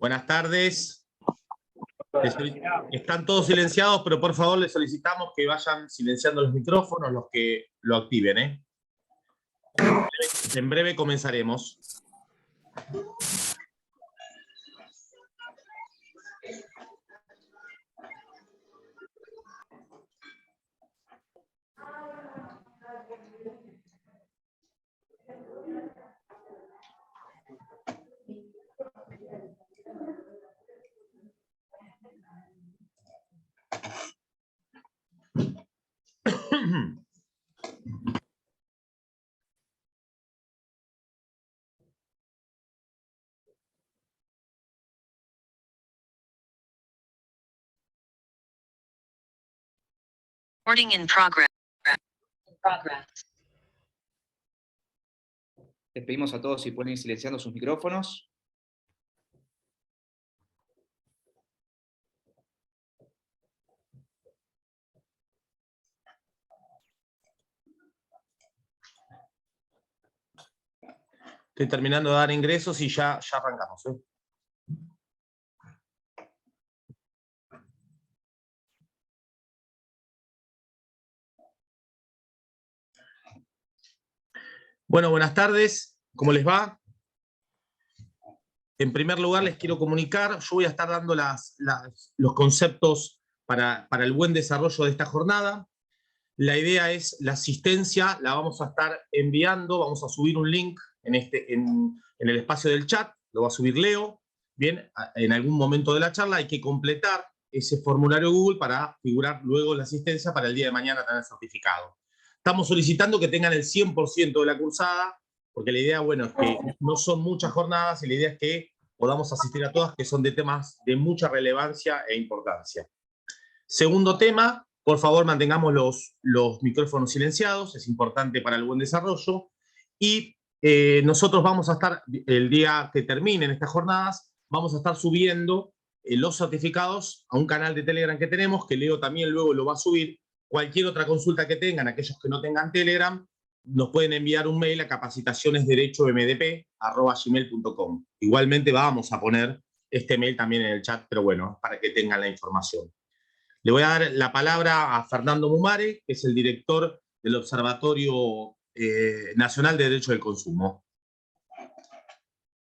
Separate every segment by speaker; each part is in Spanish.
Speaker 1: Buenas tardes. Están todos silenciados, pero por favor les solicitamos que vayan silenciando los micrófonos, los que lo activen, ¿eh? En breve comenzaremos.
Speaker 2: Recording in progress.
Speaker 3: Les pedimos a todos si pueden ir silenciando sus micrófonos.
Speaker 1: Estoy terminando de dar ingresos y ya arrancamos, ¿eh? Bueno, buenas tardes. ¿Cómo les va? En primer lugar, les quiero comunicar, yo voy a estar dando los conceptos para el buen desarrollo de esta jornada. La idea es, la asistencia la vamos a estar enviando, vamos a subir un link en el espacio del chat, lo va a subir Leo. Bien, en algún momento de la charla hay que completar ese formulario Google para figurar luego la asistencia para el día de mañana tener certificado. Estamos solicitando que tengan el 100% de la cursada, porque la idea, bueno, es que no son muchas jornadas y la idea es que podamos asistir a todas, que son de temas de mucha relevancia e importancia. Segundo tema, por favor mantengamos los micrófonos silenciados, es importante para el buen desarrollo. Y nosotros vamos a estar, el día que terminen estas jornadas, vamos a estar subiendo los certificados a un canal de Telegram que tenemos, que Leo también luego lo va a subir. Cualquier otra consulta que tengan, aquellos que no tengan Telegram, nos pueden enviar un mail a capacitacionesderechomdp@gmail.com. Igualmente vamos a poner este mail también en el chat, pero bueno, para que tengan la información. Le voy a dar la palabra a Fernando Mumare, que es el director del Observatorio Nacional de Derecho del Consumo.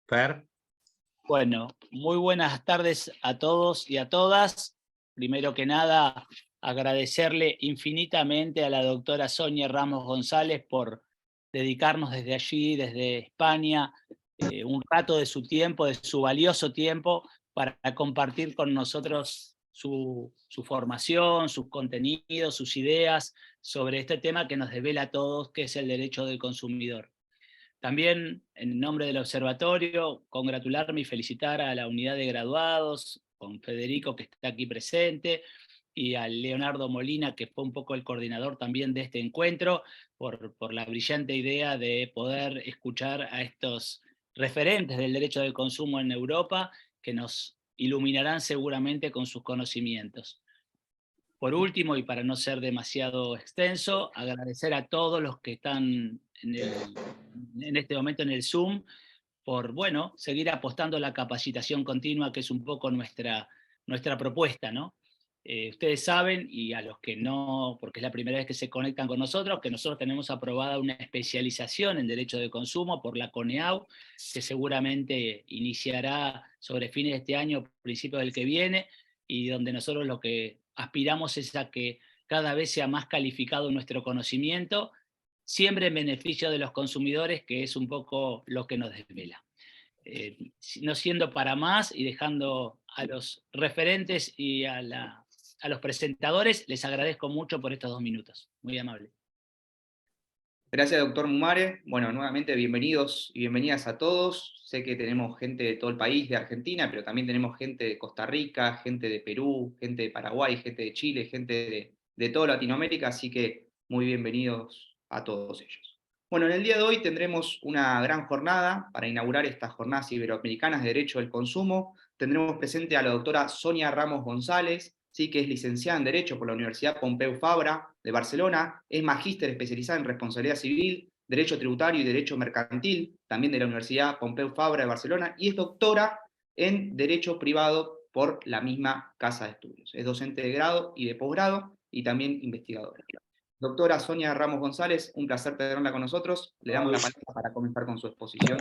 Speaker 1: Fer.
Speaker 4: Bueno, muy buenas tardes a todos y a todas. Primero que nada, agradecerle infinitamente a la doctora Sonia Ramos González por dedicarnos desde allí, desde España, un rato de su tiempo, de su valioso tiempo, para compartir con nosotros su formación, sus contenidos, sus ideas sobre este tema que nos desvela a todos, que es el derecho del consumidor. También, en nombre del observatorio, congratularme y felicitar a la unidad de graduados, con Federico, que está aquí presente, y a Leonardo Molina, que fue un poco el coordinador también de este encuentro, por la brillante idea de poder escuchar a estos referentes del derecho del consumo en Europa, que nos iluminarán seguramente con sus conocimientos. Por último, y para no ser demasiado extenso, agradecer a todos los que están en este momento en el Zoom por, bueno, seguir apostando a la capacitación continua, que es un poco nuestra propuesta, ¿no? Ustedes saben, y a los que no, porque es la primera vez que se conectan con nosotros, que nosotros tenemos aprobada una especialización en Derecho de Consumo por la CONEAU, que seguramente iniciará sobre fines de este año, principios del que viene, y donde nosotros lo que aspiramos es a que cada vez sea más calificado nuestro conocimiento, siempre en beneficio de los consumidores, que es un poco lo que nos desvela. No siendo para más y dejando a los referentes y a los presentadores, les agradezco mucho por estos 2 minutos. Muy amable.
Speaker 3: Gracias, doctor Mumare. Bueno, nuevamente bienvenidos y bienvenidas a todos. Sé que tenemos gente de todo el país, de Argentina, pero también tenemos gente de Costa Rica, gente de Perú, gente de Paraguay, gente de Chile, gente de toda Latinoamérica, así que muy bienvenidos a todos ellos. Bueno, en el día de hoy tendremos una gran jornada para inaugurar estas jornadas iberoamericanas de Derecho del Consumo. Tendremos presente a la doctora Sonia Ramos González, ¿sí? Que es licenciada en Derecho por la Universidad Pompeu Fabra de Barcelona, es magíster especializada en Responsabilidad Civil, Derecho Tributario y Derecho Mercantil, también de la Universidad Pompeu Fabra de Barcelona, y es doctora en Derecho Privado por la misma casa de estudios. Es docente de grado y de posgrado y también investigadora. Doctora Sonia Ramos González, un placer tenerla con nosotros. Le damos la palabra para comenzar con su exposición.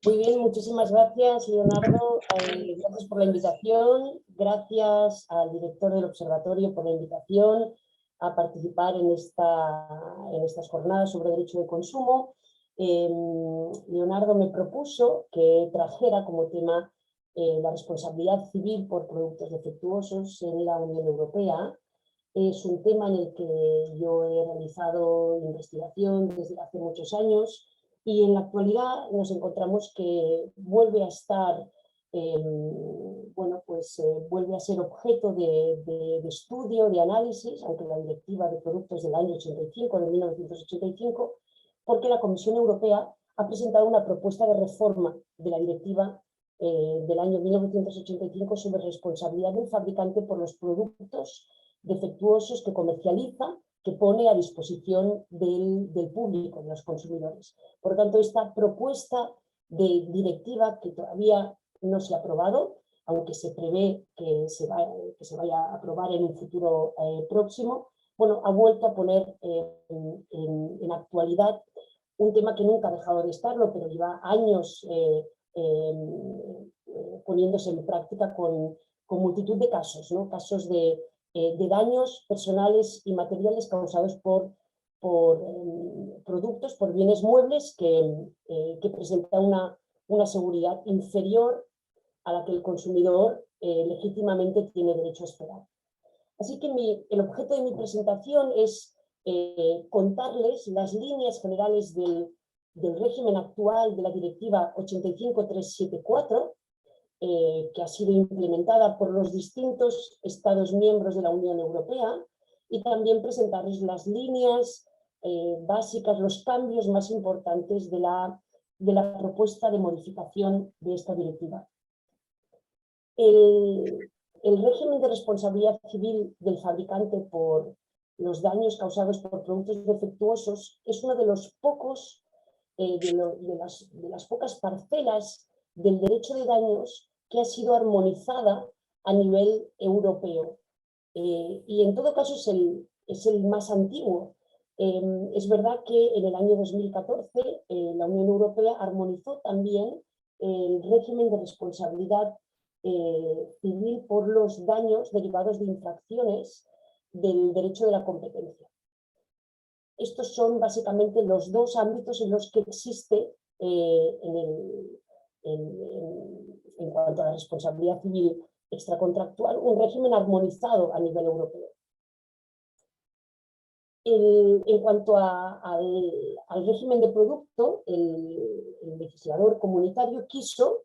Speaker 5: Muy bien, muchísimas gracias, Leonardo. Gracias por la invitación. Gracias al director del observatorio por la invitación a participar en estas jornadas sobre derecho de consumo. Leonardo me propuso que trajera como tema la responsabilidad civil por productos defectuosos en la Unión Europea. Es un tema en el que yo he realizado investigación desde hace muchos años y en la actualidad nos encontramos que vuelve a estar, vuelve a ser objeto de estudio, de análisis, aunque la directiva de productos del año 85, de 1985, porque la Comisión Europea ha presentado una propuesta de reforma de la directiva del año 1985 sobre responsabilidad del fabricante por los productos defectuosos que comercializa, que pone a disposición del público, de los consumidores. Por lo tanto, esta propuesta de directiva, que todavía no se ha aprobado, aunque se prevé que se vaya a aprobar en un futuro próximo, bueno, ha vuelto a poner en actualidad un tema que nunca ha dejado de estarlo, pero lleva años poniéndose en práctica con multitud de casos, ¿no? Casos de daños personales y materiales causados por productos, por bienes muebles que presentan una seguridad inferior a la que el consumidor legítimamente tiene derecho a esperar. Así que el objeto de mi presentación es contarles las líneas generales del régimen actual de la Directiva 85374, que ha sido implementada por los distintos Estados miembros de la Unión Europea, y también presentarles las líneas básicas, los cambios más importantes de la propuesta de modificación de esta directiva. El régimen de responsabilidad civil del fabricante por los daños causados por productos defectuosos es uno de los pocos, de las pocas parcelas del derecho de daños que ha sido armonizada a nivel europeo. Y en todo caso es el más antiguo. Es verdad que en el año 2014 la Unión Europea armonizó también el régimen de responsabilidad civil por los daños derivados de infracciones del derecho de la competencia. Estos son básicamente los dos ámbitos en los que existe en cuanto a la responsabilidad civil extracontractual, un régimen armonizado a nivel europeo. En cuanto al régimen de producto, el legislador comunitario quiso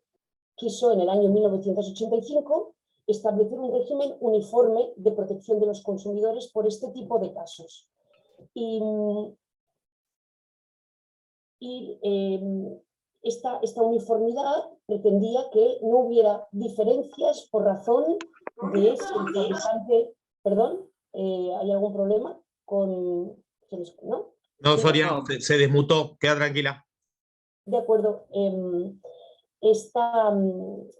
Speaker 5: en el año 1985 establecer un régimen uniforme de protección de los consumidores por este tipo de casos. Esta uniformidad pretendía que no hubiera diferencias por razón de si el fabricante... ¿Perdón? ¿Hay algún problema con...? ¿No?
Speaker 1: No, Sonia, se desmutó, queda tranquila.
Speaker 5: De acuerdo.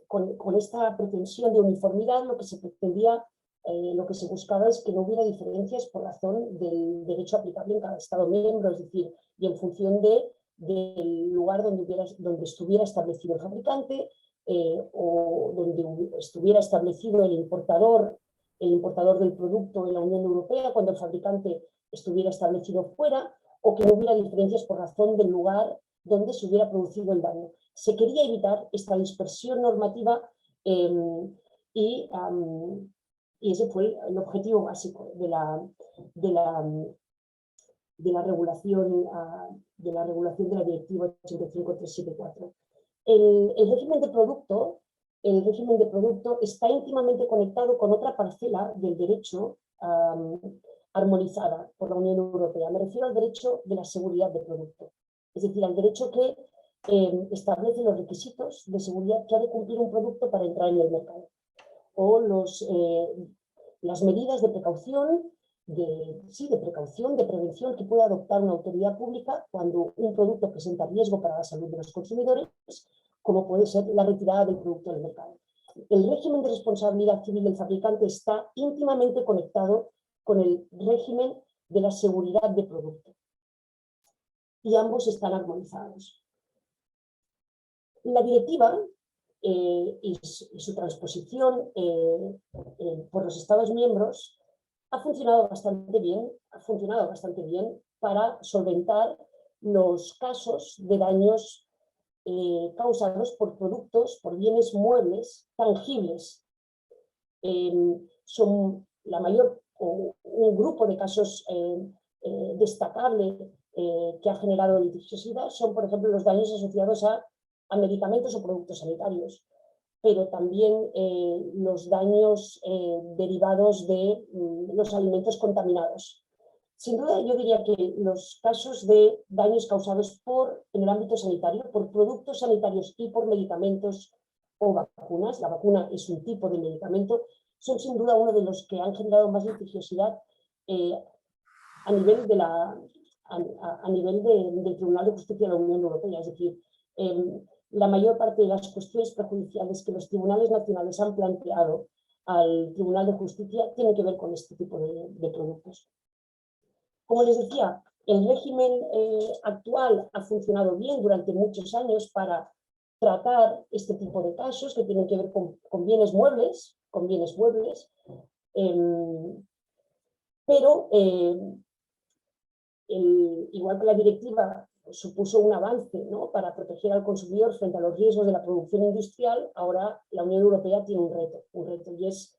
Speaker 5: Con esta pretensión de uniformidad, lo que se pretendía, lo que se buscaba es que no hubiera diferencias por razón del derecho aplicable en cada Estado miembro, es decir, y en función del lugar donde estuviera establecido el fabricante o donde estuviera establecido el importador del producto en la Unión Europea, cuando el fabricante estuviera establecido fuera, o que no hubiera diferencias por razón del lugar donde se hubiera producido el daño. Se quería evitar esta dispersión normativa y ese fue el objetivo básico de la regulación de la Directiva 85374. El régimen de producto está íntimamente conectado con otra parcela del derecho armonizada por la Unión Europea. Me refiero al derecho de la seguridad de producto, es decir, al derecho que establece los requisitos de seguridad que ha de cumplir un producto para entrar en el mercado, o las medidas de precaución, de prevención que puede adoptar una autoridad pública cuando un producto presenta riesgo para la salud de los consumidores como puede ser la retirada del producto del mercado. El régimen de responsabilidad civil del fabricante está íntimamente conectado con el régimen de la seguridad de producto y ambos están armonizados. La directiva y su transposición por los Estados miembros ha funcionado bastante bien para solventar los casos de daños causados por productos, por bienes muebles tangibles. Son un grupo de casos destacable que ha generado litigiosidad son, por ejemplo, los daños asociados a medicamentos o productos sanitarios, pero también los daños derivados de los alimentos contaminados. Sin duda, yo diría que los casos de daños causados en el ámbito sanitario, por productos sanitarios y por medicamentos o vacunas, la vacuna es un tipo de medicamento, son sin duda uno de los que han generado más litigiosidad a nivel del Tribunal de Justicia de la Unión Europea. Es decir, la mayor parte de las cuestiones prejudiciales que los tribunales nacionales han planteado al Tribunal de Justicia tienen que ver con este tipo de productos. Como les decía, el régimen actual ha funcionado bien durante muchos años para tratar este tipo de casos que tienen que ver con bienes muebles, pero igual que la directiva supuso un avance, ¿no?, para proteger al consumidor frente a los riesgos de la producción industrial, ahora la Unión Europea tiene un reto y es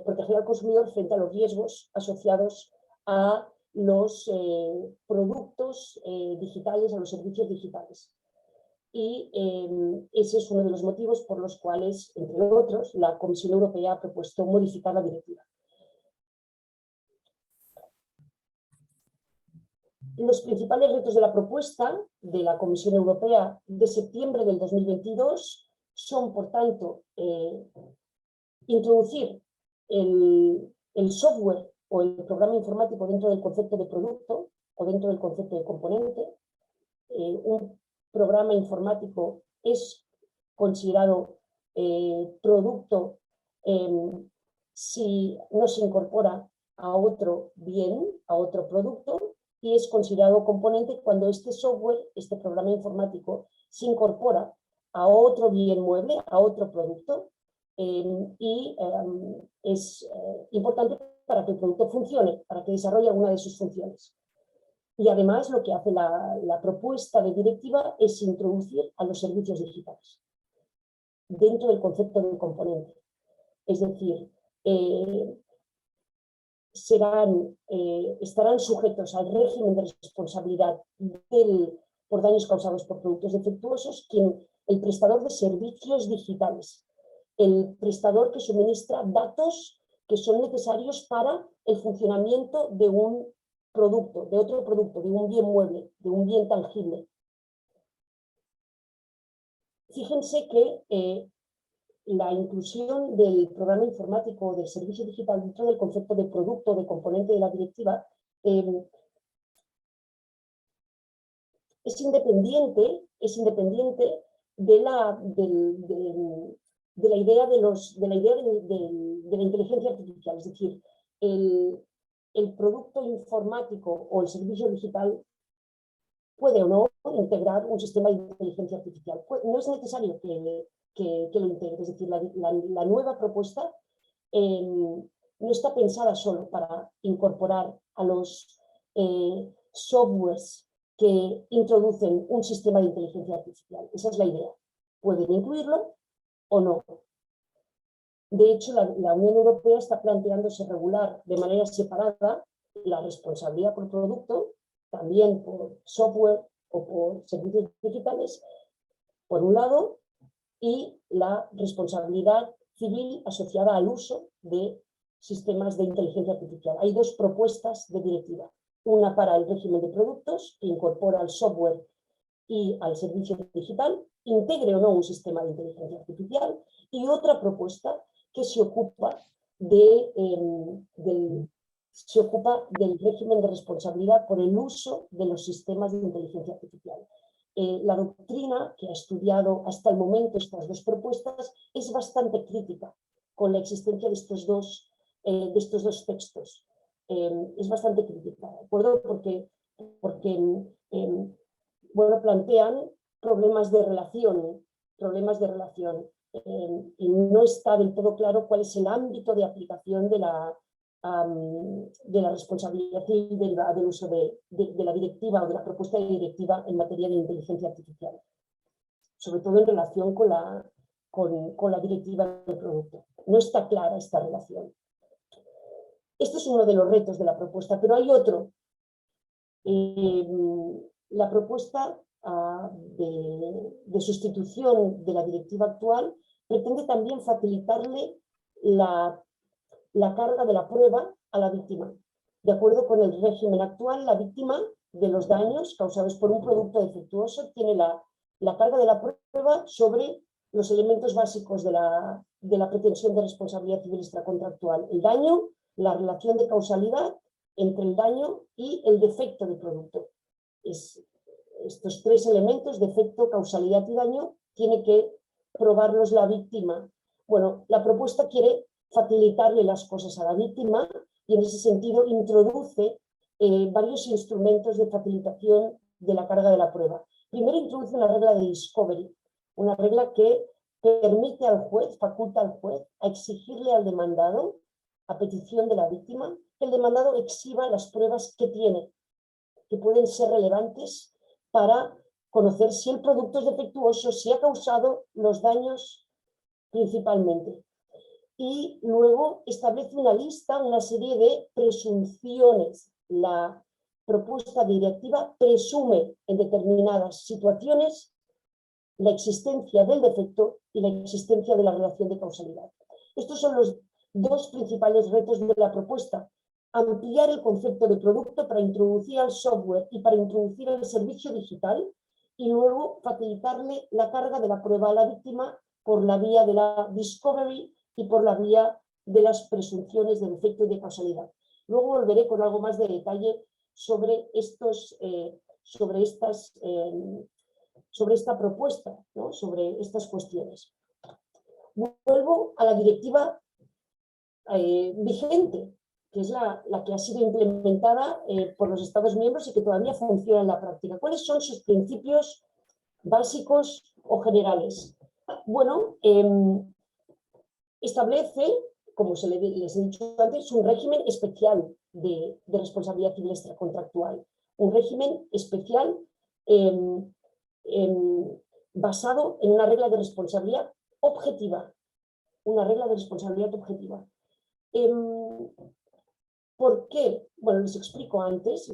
Speaker 5: proteger al consumidor frente a los riesgos asociados a los productos digitales, a los servicios digitales. Y ese es uno de los motivos por los cuales, entre otros, la Comisión Europea ha propuesto modificar la directiva. Los principales retos de la propuesta de la Comisión Europea de septiembre del 2022 son, por tanto, introducir el software o el programa informático dentro del concepto de producto o dentro del concepto de componente. Un programa informático es considerado producto si no se incorpora a otro bien, a otro producto, y es considerado componente cuando este software, este programa informático, se incorpora a otro bien mueble, a otro producto, y es importante para que el producto funcione, para que desarrolle alguna de sus funciones. Y además lo que hace la propuesta de directiva es introducir a los servicios digitales dentro del concepto de componente. Es decir, estarán sujetos al régimen de responsabilidad por daños causados por productos defectuosos el prestador de servicios digitales, el prestador que suministra datos que son necesarios para el funcionamiento de un producto, de otro producto, de un bien mueble, de un bien tangible. Fíjense que la inclusión del programa informático del servicio digital dentro del concepto de producto, de componente de la directiva, es independiente de la idea de la inteligencia artificial. Es decir, el producto informático o el servicio digital puede o no integrar un sistema de inteligencia artificial. No es necesario que lo integre. Es decir, la nueva propuesta no está pensada solo para incorporar a los softwares que introducen un sistema de inteligencia artificial. Esa es la idea. Pueden incluirlo o no. De hecho, la Unión Europea está planteándose regular de manera separada la responsabilidad por producto, también por software o por servicios digitales, por un lado, y la responsabilidad civil asociada al uso de sistemas de inteligencia artificial. Hay dos propuestas de directiva. Una para el régimen de productos, que incorpora al software y al servicio digital, integre o no un sistema de inteligencia artificial, y otra propuesta que se ocupa del régimen de responsabilidad por el uso de los sistemas de inteligencia artificial. la doctrina que ha estudiado hasta el momento estas dos propuestas es bastante crítica con la existencia de estos dos textos. Es bastante crítica, ¿de acuerdo? Porque bueno, plantean problemas de relación, y no está del todo claro cuál es el ámbito de aplicación de la responsabilidad civil derivada del uso de la directiva o de la propuesta de directiva en materia de inteligencia artificial, sobre todo en relación con la directiva del producto. No está clara esta relación. Este es uno de los retos de la propuesta, pero hay otro. La propuesta de sustitución de la directiva actual pretende también facilitarle la carga de la prueba a la víctima. De acuerdo con el régimen actual, la víctima de los daños causados por un producto defectuoso tiene la carga de la prueba sobre los elementos básicos de la pretensión de responsabilidad civil extracontractual: el daño, la relación de causalidad entre el daño y el defecto del producto. Estos tres elementos, defecto, causalidad y daño, tiene que probarlos la víctima. Bueno, la propuesta quiere facilitarle las cosas a la víctima y en ese sentido introduce varios instrumentos de facilitación de la carga de la prueba. Primero introduce una regla de discovery, una regla que permite al juez, faculta al juez a exigirle al demandado, a petición de la víctima, que el demandado exhiba las pruebas que tiene, que pueden ser relevantes para conocer si el producto es defectuoso, si ha causado los daños principalmente. Y luego establece una lista, una serie de presunciones. La propuesta directiva presume en determinadas situaciones la existencia del defecto y la existencia de la relación de causalidad. Estos son los dos principales retos de la propuesta: ampliar el concepto de producto para introducir al software y para introducir el servicio digital, y luego facilitarle la carga de la prueba a la víctima por la vía de la discovery y por la vía de las presunciones de defecto y de causalidad. Luego volveré con algo más de detalle sobre esta propuesta, ¿no? Sobre estas cuestiones. Vuelvo a la directiva vigente, que es la que ha sido implementada por los Estados miembros y que todavía funciona en la práctica. ¿Cuáles son sus principios básicos o generales? Bueno, establece, como les he dicho antes, un régimen especial de responsabilidad civil extracontractual. Un régimen especial basado en una regla de responsabilidad objetiva. Una regla de responsabilidad objetiva. ¿Por qué? Bueno, les explico antes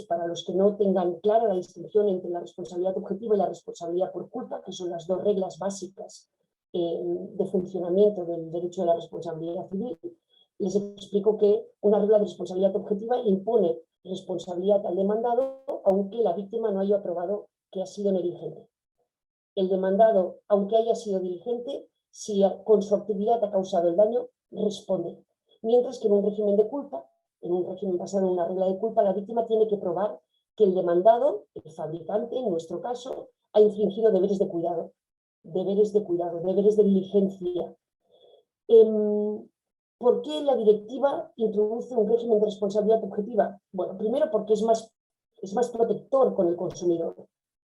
Speaker 5: para los que no tengan clara la distinción entre la responsabilidad objetiva y la responsabilidad por culpa, que son las dos reglas básicas de funcionamiento del derecho de la responsabilidad civil. Les explico que una regla de responsabilidad objetiva impone responsabilidad al demandado, aunque la víctima no haya probado que ha sido negligente. El demandado, aunque haya sido diligente, si con su actividad ha causado el daño, responde. Mientras que en un régimen de culpa, en un régimen basado en una regla de culpa, la víctima tiene que probar que el demandado, el fabricante, en nuestro caso, ha infringido deberes de cuidado, deberes de diligencia. ¿Por qué la directiva introduce un régimen de responsabilidad objetiva? Bueno, primero porque es más protector con el consumidor.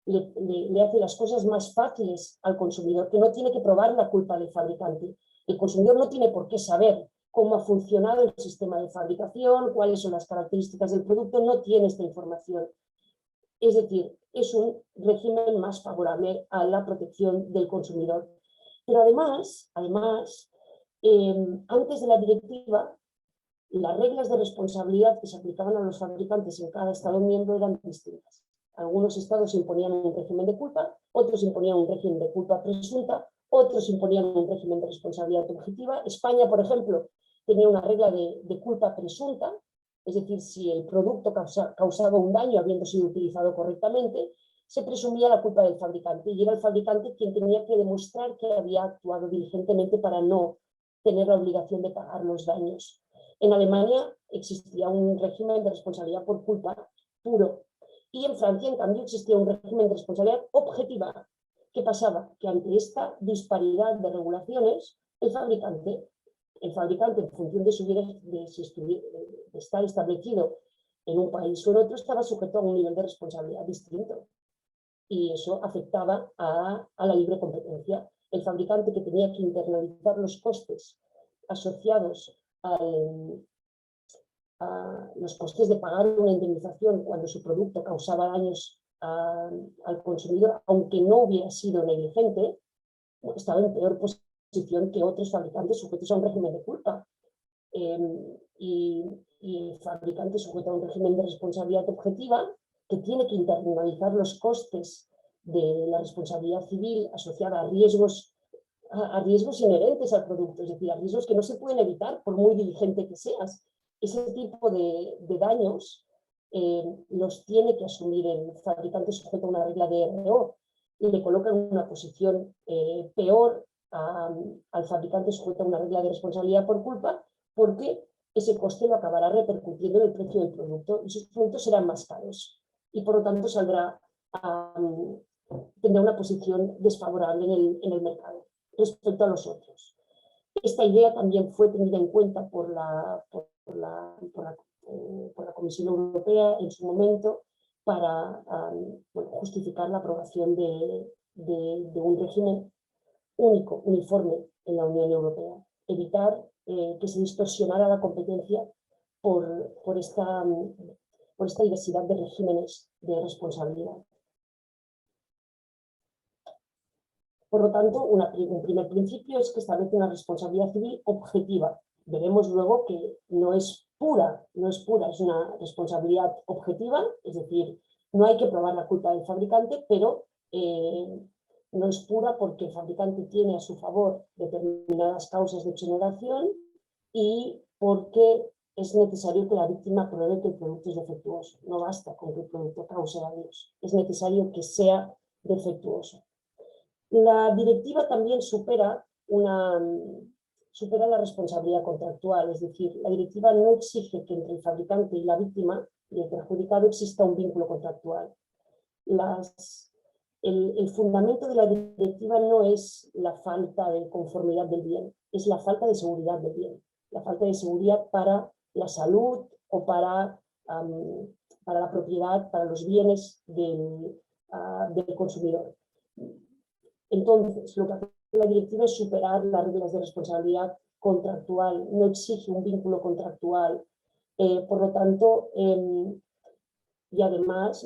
Speaker 5: Le hace las cosas más fáciles al consumidor, que no tiene que probar la culpa del fabricante. El consumidor no tiene por qué saber cómo ha funcionado el sistema de fabricación, cuáles son las características del producto, no tiene esta información. Es decir, es un régimen más favorable a la protección del consumidor. Pero además, antes de la directiva, las reglas de responsabilidad que se aplicaban a los fabricantes en cada Estado miembro eran distintas. Algunos estados imponían un régimen de culpa, otros imponían un régimen de culpa presunta, otros imponían un régimen de responsabilidad objetiva. España, por ejemplo, tenía una regla de culpa presunta, es decir, si el producto causaba un daño habiendo sido utilizado correctamente, se presumía la culpa del fabricante y era el fabricante quien tenía que demostrar que había actuado diligentemente para no tener la obligación de pagar los daños. En Alemania existía un régimen de responsabilidad por culpa puro Y en Francia, en cambio, existía un régimen de responsabilidad objetiva. ¿Qué pasaba? Que ante esta disparidad de regulaciones, el fabricante, en función de estar establecido en un país o en otro, estaba sujeto a un nivel de responsabilidad distinto. Y eso afectaba a la libre competencia. El fabricante, que tenía que internalizar los costes asociados a los costes de pagar una indemnización cuando su producto causaba daños al consumidor, aunque no hubiera sido negligente, estaba en peor posición que otros fabricantes sujetos a un régimen de culpa. Y el fabricante sujeto a un régimen de responsabilidad objetiva, que tiene que internalizar los costes de la responsabilidad civil asociada a riesgos inherentes al producto, es decir, a riesgos que no se pueden evitar por muy diligente que seas. Ese tipo de daños los tiene que asumir el fabricante sujeto a una regla de RO, y le coloca en una posición peor al fabricante sujeto a una regla de responsabilidad por culpa, porque ese coste lo acabará repercutiendo en el precio del producto y sus productos serán más caros y por lo tanto tendrá una posición desfavorable en el mercado respecto a los otros. Esta idea también fue tenida en cuenta por la Comisión Europea en su momento para justificar la aprobación de un régimen único, uniforme en la Unión Europea. Evitar que se distorsionara la competencia por esta diversidad de regímenes de responsabilidad. Por lo tanto, un primer principio es que establece una responsabilidad civil objetiva. Veremos luego que no es pura, es una responsabilidad objetiva, es decir, no hay que probar la culpa del fabricante, pero no es pura porque el fabricante tiene a su favor determinadas causas de exoneración y porque es necesario que la víctima pruebe que el producto es defectuoso. No basta con que el producto cause daños, es necesario que sea defectuoso. La directiva también supera la responsabilidad contractual, es decir, la directiva no exige que entre el fabricante y la víctima y el perjudicado exista un vínculo contractual. El fundamento de la directiva no es la falta de conformidad del bien, es la falta de seguridad del bien, la falta de seguridad para la salud o para la propiedad, para los bienes del consumidor. Entonces, lo que hace la directiva es superar las reglas de responsabilidad contractual, no exige un vínculo contractual, por lo tanto, y además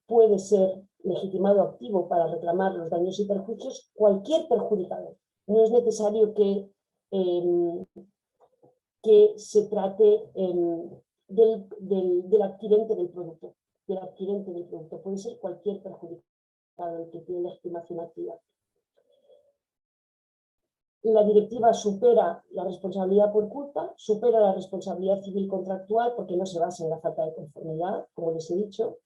Speaker 5: puede ser legitimado activo para reclamar los daños y perjuicios cualquier perjudicado. No es necesario que se trate del adquirente del producto. Puede ser cualquier perjudicado el que tiene legitimación activa. La directiva supera la responsabilidad por culpa, supera la responsabilidad civil contractual porque no se basa en la falta de conformidad, como les he dicho,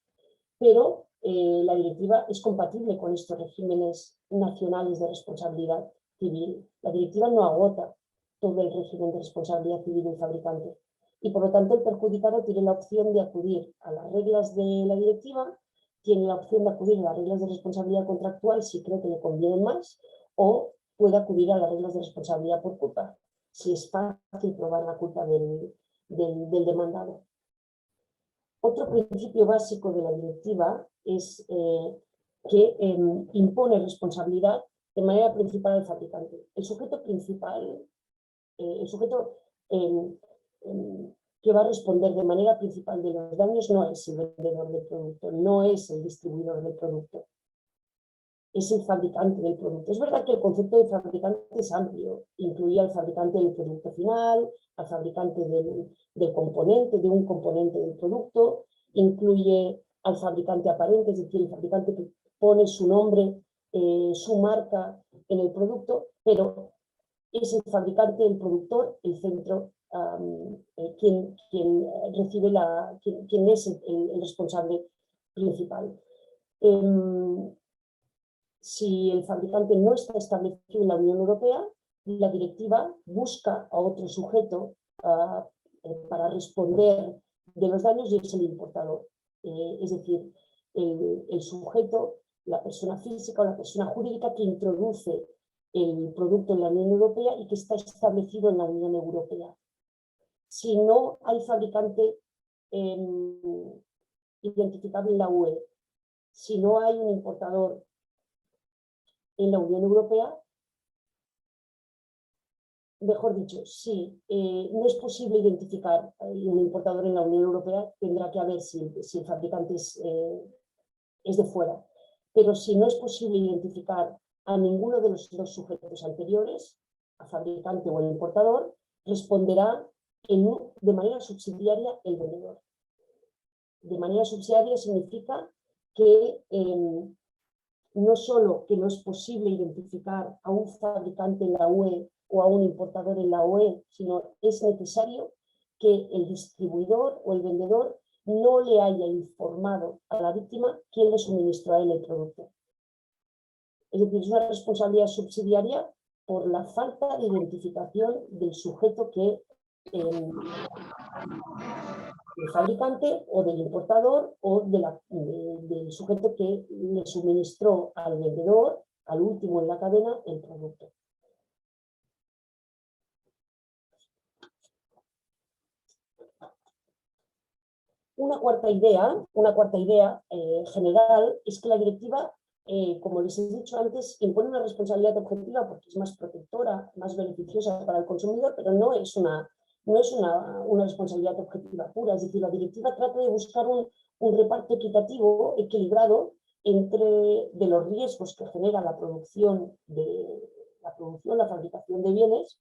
Speaker 5: pero la directiva es compatible con estos regímenes nacionales de responsabilidad civil. La directiva no agota todo el régimen de responsabilidad civil del fabricante y por lo tanto el perjudicado tiene la opción de acudir a las reglas de la directiva, tiene la opción de acudir a las reglas de responsabilidad contractual si cree que le convienen más, o puede acudir a las reglas de responsabilidad por culpa, si es fácil probar la culpa del demandado. Otro principio básico de la directiva es que impone responsabilidad de manera principal al fabricante. El sujeto principal, que va a responder de manera principal de los daños no es el vendedor del producto, no es el distribuidor del producto, es el fabricante del producto. Es verdad que el concepto de fabricante es amplio, incluye al fabricante del producto final, al fabricante de un componente del producto, incluye al fabricante aparente, es decir, el fabricante que pone su nombre, su marca en el producto, pero es el fabricante, el productor, el centro, quien es el responsable principal. Si el fabricante no está establecido en la Unión Europea, la directiva busca a otro sujeto para responder de los daños y es el importador. Es decir, el sujeto, la persona física o la persona jurídica que introduce el producto en la Unión Europea y que está establecido en la Unión Europea. Si no hay fabricante identificable en la UE, si no hay un importador en la Unión Europea, mejor dicho, si no es posible identificar un importador en la Unión Europea, tendrá que haber si el fabricante es de fuera. Pero si no es posible identificar a ninguno de los dos sujetos anteriores, a fabricante o el importador, responderá de manera subsidiaria el vendedor. De manera subsidiaria significa que no solo que no es posible identificar a un fabricante en la UE o a un importador en la UE, sino es necesario que el distribuidor o el vendedor no le haya informado a la víctima quién le suministró a él el producto. Es decir, es una responsabilidad subsidiaria por la falta de identificación del sujeto que del fabricante o del importador o del sujeto que le suministró al vendedor, al último en la cadena, el producto. Una cuarta idea general es que la directiva, como les he dicho antes, impone una responsabilidad objetiva porque es más protectora, más beneficiosa para el consumidor, pero no es una responsabilidad objetiva pura. Es decir, la directiva trata de buscar un reparto equitativo, equilibrado, de los riesgos que genera la fabricación de bienes,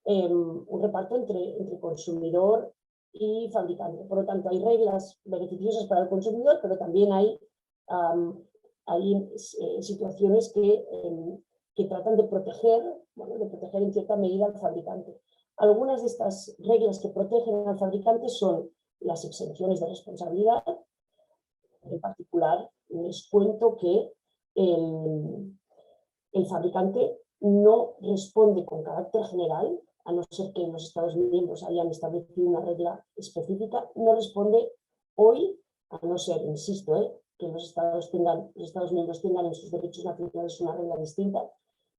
Speaker 5: un reparto entre consumidor y fabricante. Por lo tanto, hay reglas beneficiosas para el consumidor, pero también hay situaciones que tratan de proteger en cierta medida al fabricante. Algunas de estas reglas que protegen al fabricante son las exenciones de responsabilidad. En particular, les cuento que el fabricante no responde con carácter general, a no ser que los Estados miembros hayan establecido una regla específica, no responde hoy, a no ser, insisto, que los Estados miembros tengan en sus derechos nacionales una regla distinta,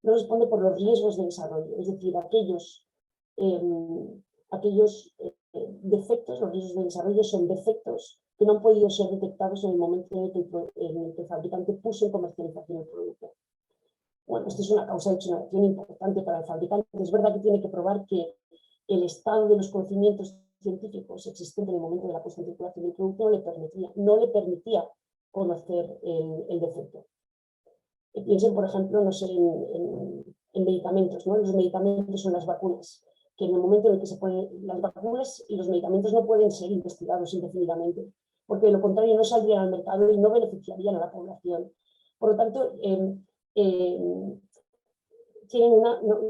Speaker 5: no responde por los riesgos de desarrollo, es decir, aquellos defectos, los riesgos de desarrollo son defectos que no han podido ser detectados en el momento en el que el fabricante puso en comercialización el producto. Bueno, esto es una causa de exoneración importante para el fabricante. Es verdad que tiene que probar que el estado de los conocimientos científicos existentes en el momento de la puesta en circulación del producto no le permitía conocer el defecto. Piensen, por ejemplo, no sé, en medicamentos, ¿no? Los medicamentos son las vacunas, que en el momento en el que se ponen las vacunas y los medicamentos no pueden ser investigados indefinidamente, porque de lo contrario no saldrían al mercado y no beneficiarían a la población. Por lo tanto,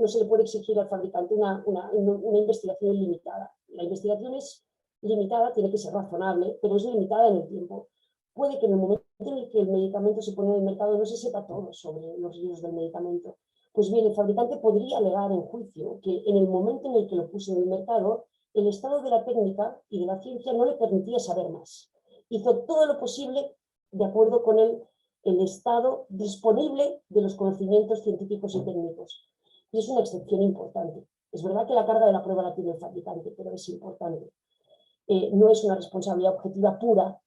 Speaker 5: no se le puede exigir al fabricante una investigación ilimitada. La investigación es limitada, tiene que ser razonable, pero es limitada en el tiempo. Puede que en el momento en el que el medicamento se pone en el mercado no se sepa todo sobre los riesgos del medicamento. Pues bien, el fabricante podría alegar en juicio que en el momento en el que lo puso en el mercado, el estado de la técnica y de la ciencia no le permitía saber más. Hizo todo lo posible de acuerdo con el estado disponible de los conocimientos científicos y técnicos. Y es una excepción importante. Es verdad que la carga de la prueba la tiene el fabricante, pero es importante. No es una responsabilidad objetiva pura.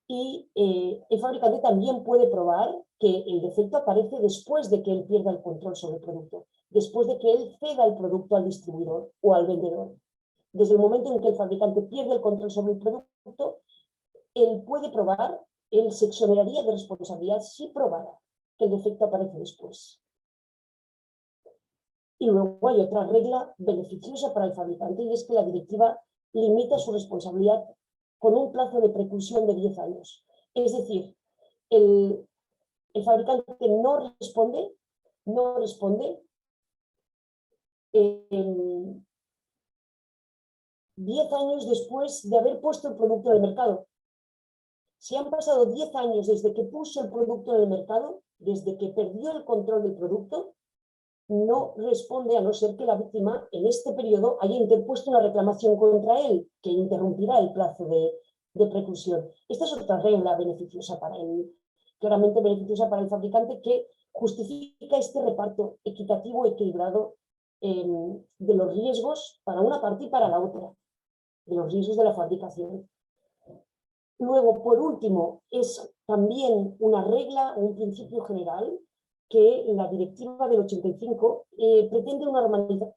Speaker 5: Y el fabricante también puede probar que el defecto aparece después de que él pierda el control sobre el producto, después de que él ceda el producto al distribuidor o al vendedor. Desde el momento en que el fabricante pierde el control sobre el producto, él puede probar, él se exoneraría de responsabilidad si probara que el defecto aparece después. Y luego hay otra regla beneficiosa para el fabricante y es que la directiva limita su responsabilidad con un plazo de preclusión de 10 años. Es decir, el fabricante no responde 10 años después de haber puesto el producto en el mercado. Si han pasado 10 años desde que puso el producto en el mercado, desde que perdió el control del producto, no responde a no ser que la víctima en este periodo haya interpuesto una reclamación contra él, que interrumpirá el plazo de preclusión. Esta es otra regla beneficiosa para claramente beneficiosa para el fabricante, que justifica este reparto equitativo, equilibrado de los riesgos para una parte y para la otra, de los riesgos de la fabricación. Luego, por último, es también una regla o un principio general que la directiva del 85 pretende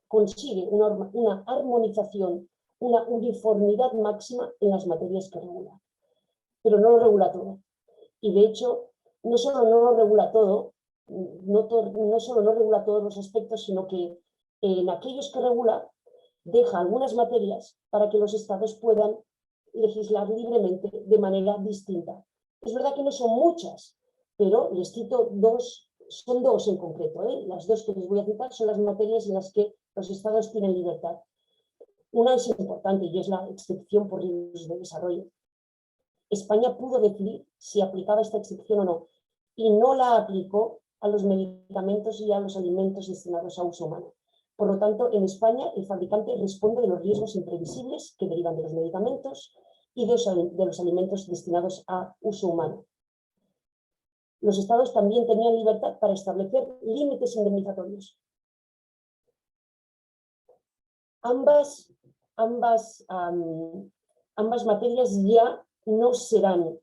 Speaker 5: consigue una armonización, una uniformidad máxima en las materias que regula, pero no lo regula todo. Y de hecho, no solo no lo regula todo, no solo no regula todos los aspectos, sino que en aquellos que regula deja algunas materias para que los estados puedan legislar libremente de manera distinta. Es verdad que no son muchas, pero les cito dos, son dos en concreto. Las dos que les voy a citar son las materias en las que los estados tienen libertad. Una es importante y es la excepción por riesgos de desarrollo. España pudo decidir si aplicaba esta excepción o no, y no la aplicó a los medicamentos y a los alimentos destinados a uso humano. Por lo tanto, en España el fabricante responde de los riesgos imprevisibles que derivan de los medicamentos y de los alimentos destinados a uso humano. Los estados también tenían libertad para establecer límites indemnizatorios. Ambas materias ya no estarán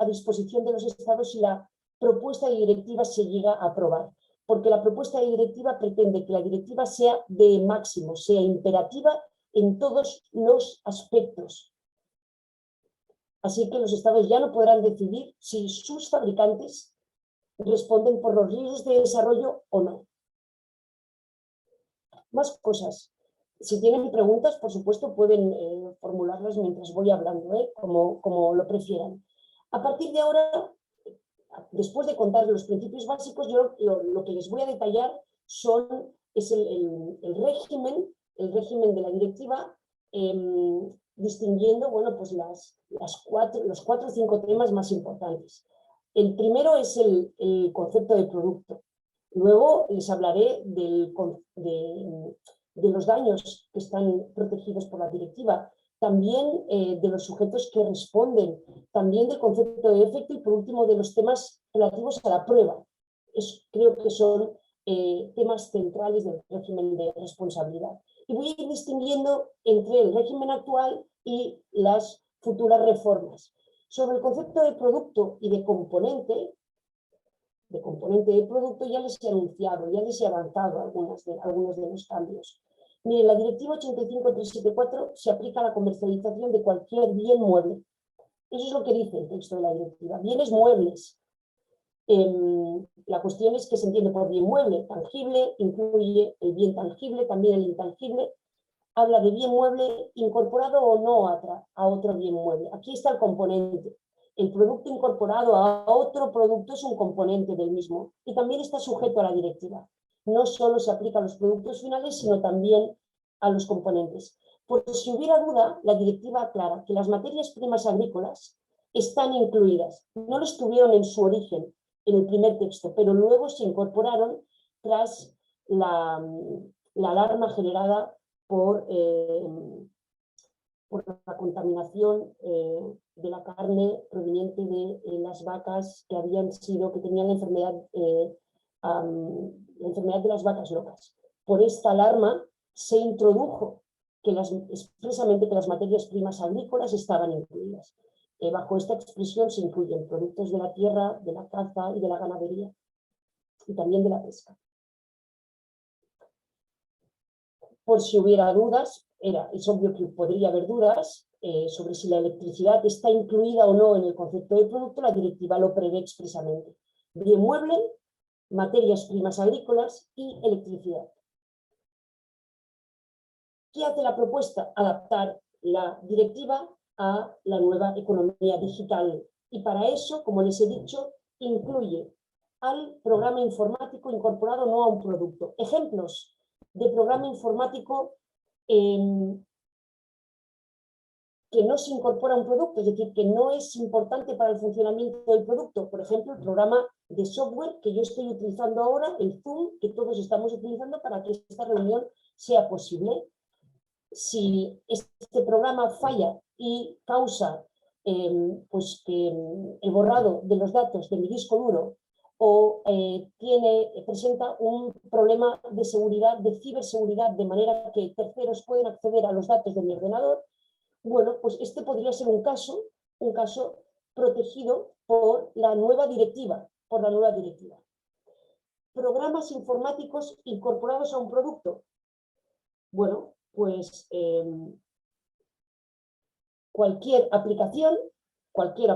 Speaker 5: a disposición de los estados si la propuesta de directiva se llega a aprobar, porque la propuesta de directiva pretende que la directiva sea de máximo, sea imperativa en todos los aspectos. Así que los estados ya no podrán decidir si sus fabricantes responden por los riesgos de desarrollo o no. Más cosas. Si tienen preguntas, por supuesto, pueden formularlas mientras voy hablando, como lo prefieran. A partir de ahora, después de contar los principios básicos, yo lo que les voy a detallar es el régimen de la directiva, distinguiendo pues los 4 o 5 temas más importantes. El primero es el concepto de producto. Luego les hablaré de los daños que están protegidos por la directiva, también de los sujetos que responden, también del concepto de efecto y por último de los temas relativos a la prueba. Creo que son temas centrales del régimen de responsabilidad. Y voy a ir distinguiendo entre el régimen actual y las futuras reformas. Sobre el concepto de producto y de componente de producto ya les he anunciado, ya les he avanzado algunos de los cambios. Mire, la directiva 85.374 se aplica a la comercialización de cualquier bien mueble. Eso es lo que dice el texto de la directiva. Bienes muebles. La cuestión es que se entiende por bien mueble. Tangible incluye el bien tangible, también el intangible. Habla de bien mueble incorporado o no a otro bien mueble. Aquí está el componente. El producto incorporado a otro producto es un componente del mismo y también está sujeto a la directiva. No solo se aplica a los productos finales, sino también a los componentes. Por si hubiera duda, la directiva aclara que las materias primas agrícolas están incluidas. No lo estuvieron en su origen, en el primer texto, pero luego se incorporaron tras la alarma generada por la contaminación de la carne proveniente de las vacas que tenían la enfermedad de las vacas locas. Por esta alarma se introdujo expresamente que las materias primas agrícolas estaban incluidas. Bajo esta expresión se incluyen productos de la tierra, de la caza y de la ganadería, y también de la pesca. Por si hubiera dudas, es obvio que podría haber dudas sobre si la electricidad está incluida o no en el concepto de producto, la directiva lo prevé expresamente. Bien mueble, materias primas agrícolas y electricidad. ¿Qué hace la propuesta? Adaptar la directiva a la nueva economía digital. Y para eso, como les he dicho, incluye al programa informático incorporado no a un producto. Ejemplos de programa informático que no se incorpora a un producto, es decir, que no es importante para el funcionamiento del producto. Por ejemplo, el programa de software que yo estoy utilizando ahora, el Zoom, que todos estamos utilizando para que esta reunión sea posible. Si este programa falla y causa pues que el borrado de los datos de mi disco duro o presenta un problema de seguridad, de ciberseguridad, de manera que terceros pueden acceder a los datos de mi ordenador, bueno, pues este podría ser un caso protegido por la nueva directiva, Programas informáticos incorporados a un producto. Bueno, pues cualquier aplicación, cualquier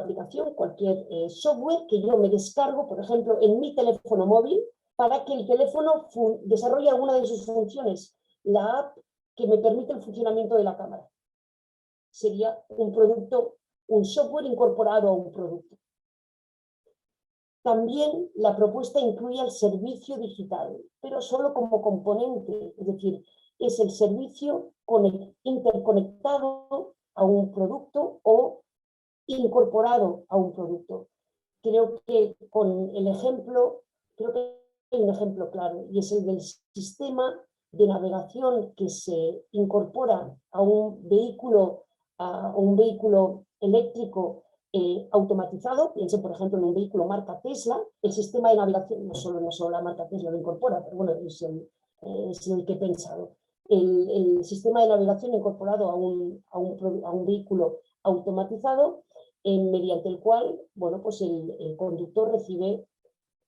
Speaker 5: software que yo me descargo, por ejemplo, en mi teléfono móvil, para que el teléfono desarrolle alguna de sus funciones. La app que me permite el funcionamiento de la cámara. Sería un producto, un software incorporado a un producto. También la propuesta incluye el servicio digital, pero solo como componente, es decir, es el servicio interconectado a un producto o incorporado a un producto. Creo que con el ejemplo, hay un ejemplo claro, y es el del sistema de navegación que se incorpora a un vehículo eléctrico automatizado. Piensen, por ejemplo, en un vehículo marca Tesla. El sistema de navegación, no solo la marca Tesla lo incorpora, pero bueno, es el que he pensado. El sistema de navegación incorporado a un vehículo automatizado, mediante el cual, bueno, pues el conductor recibe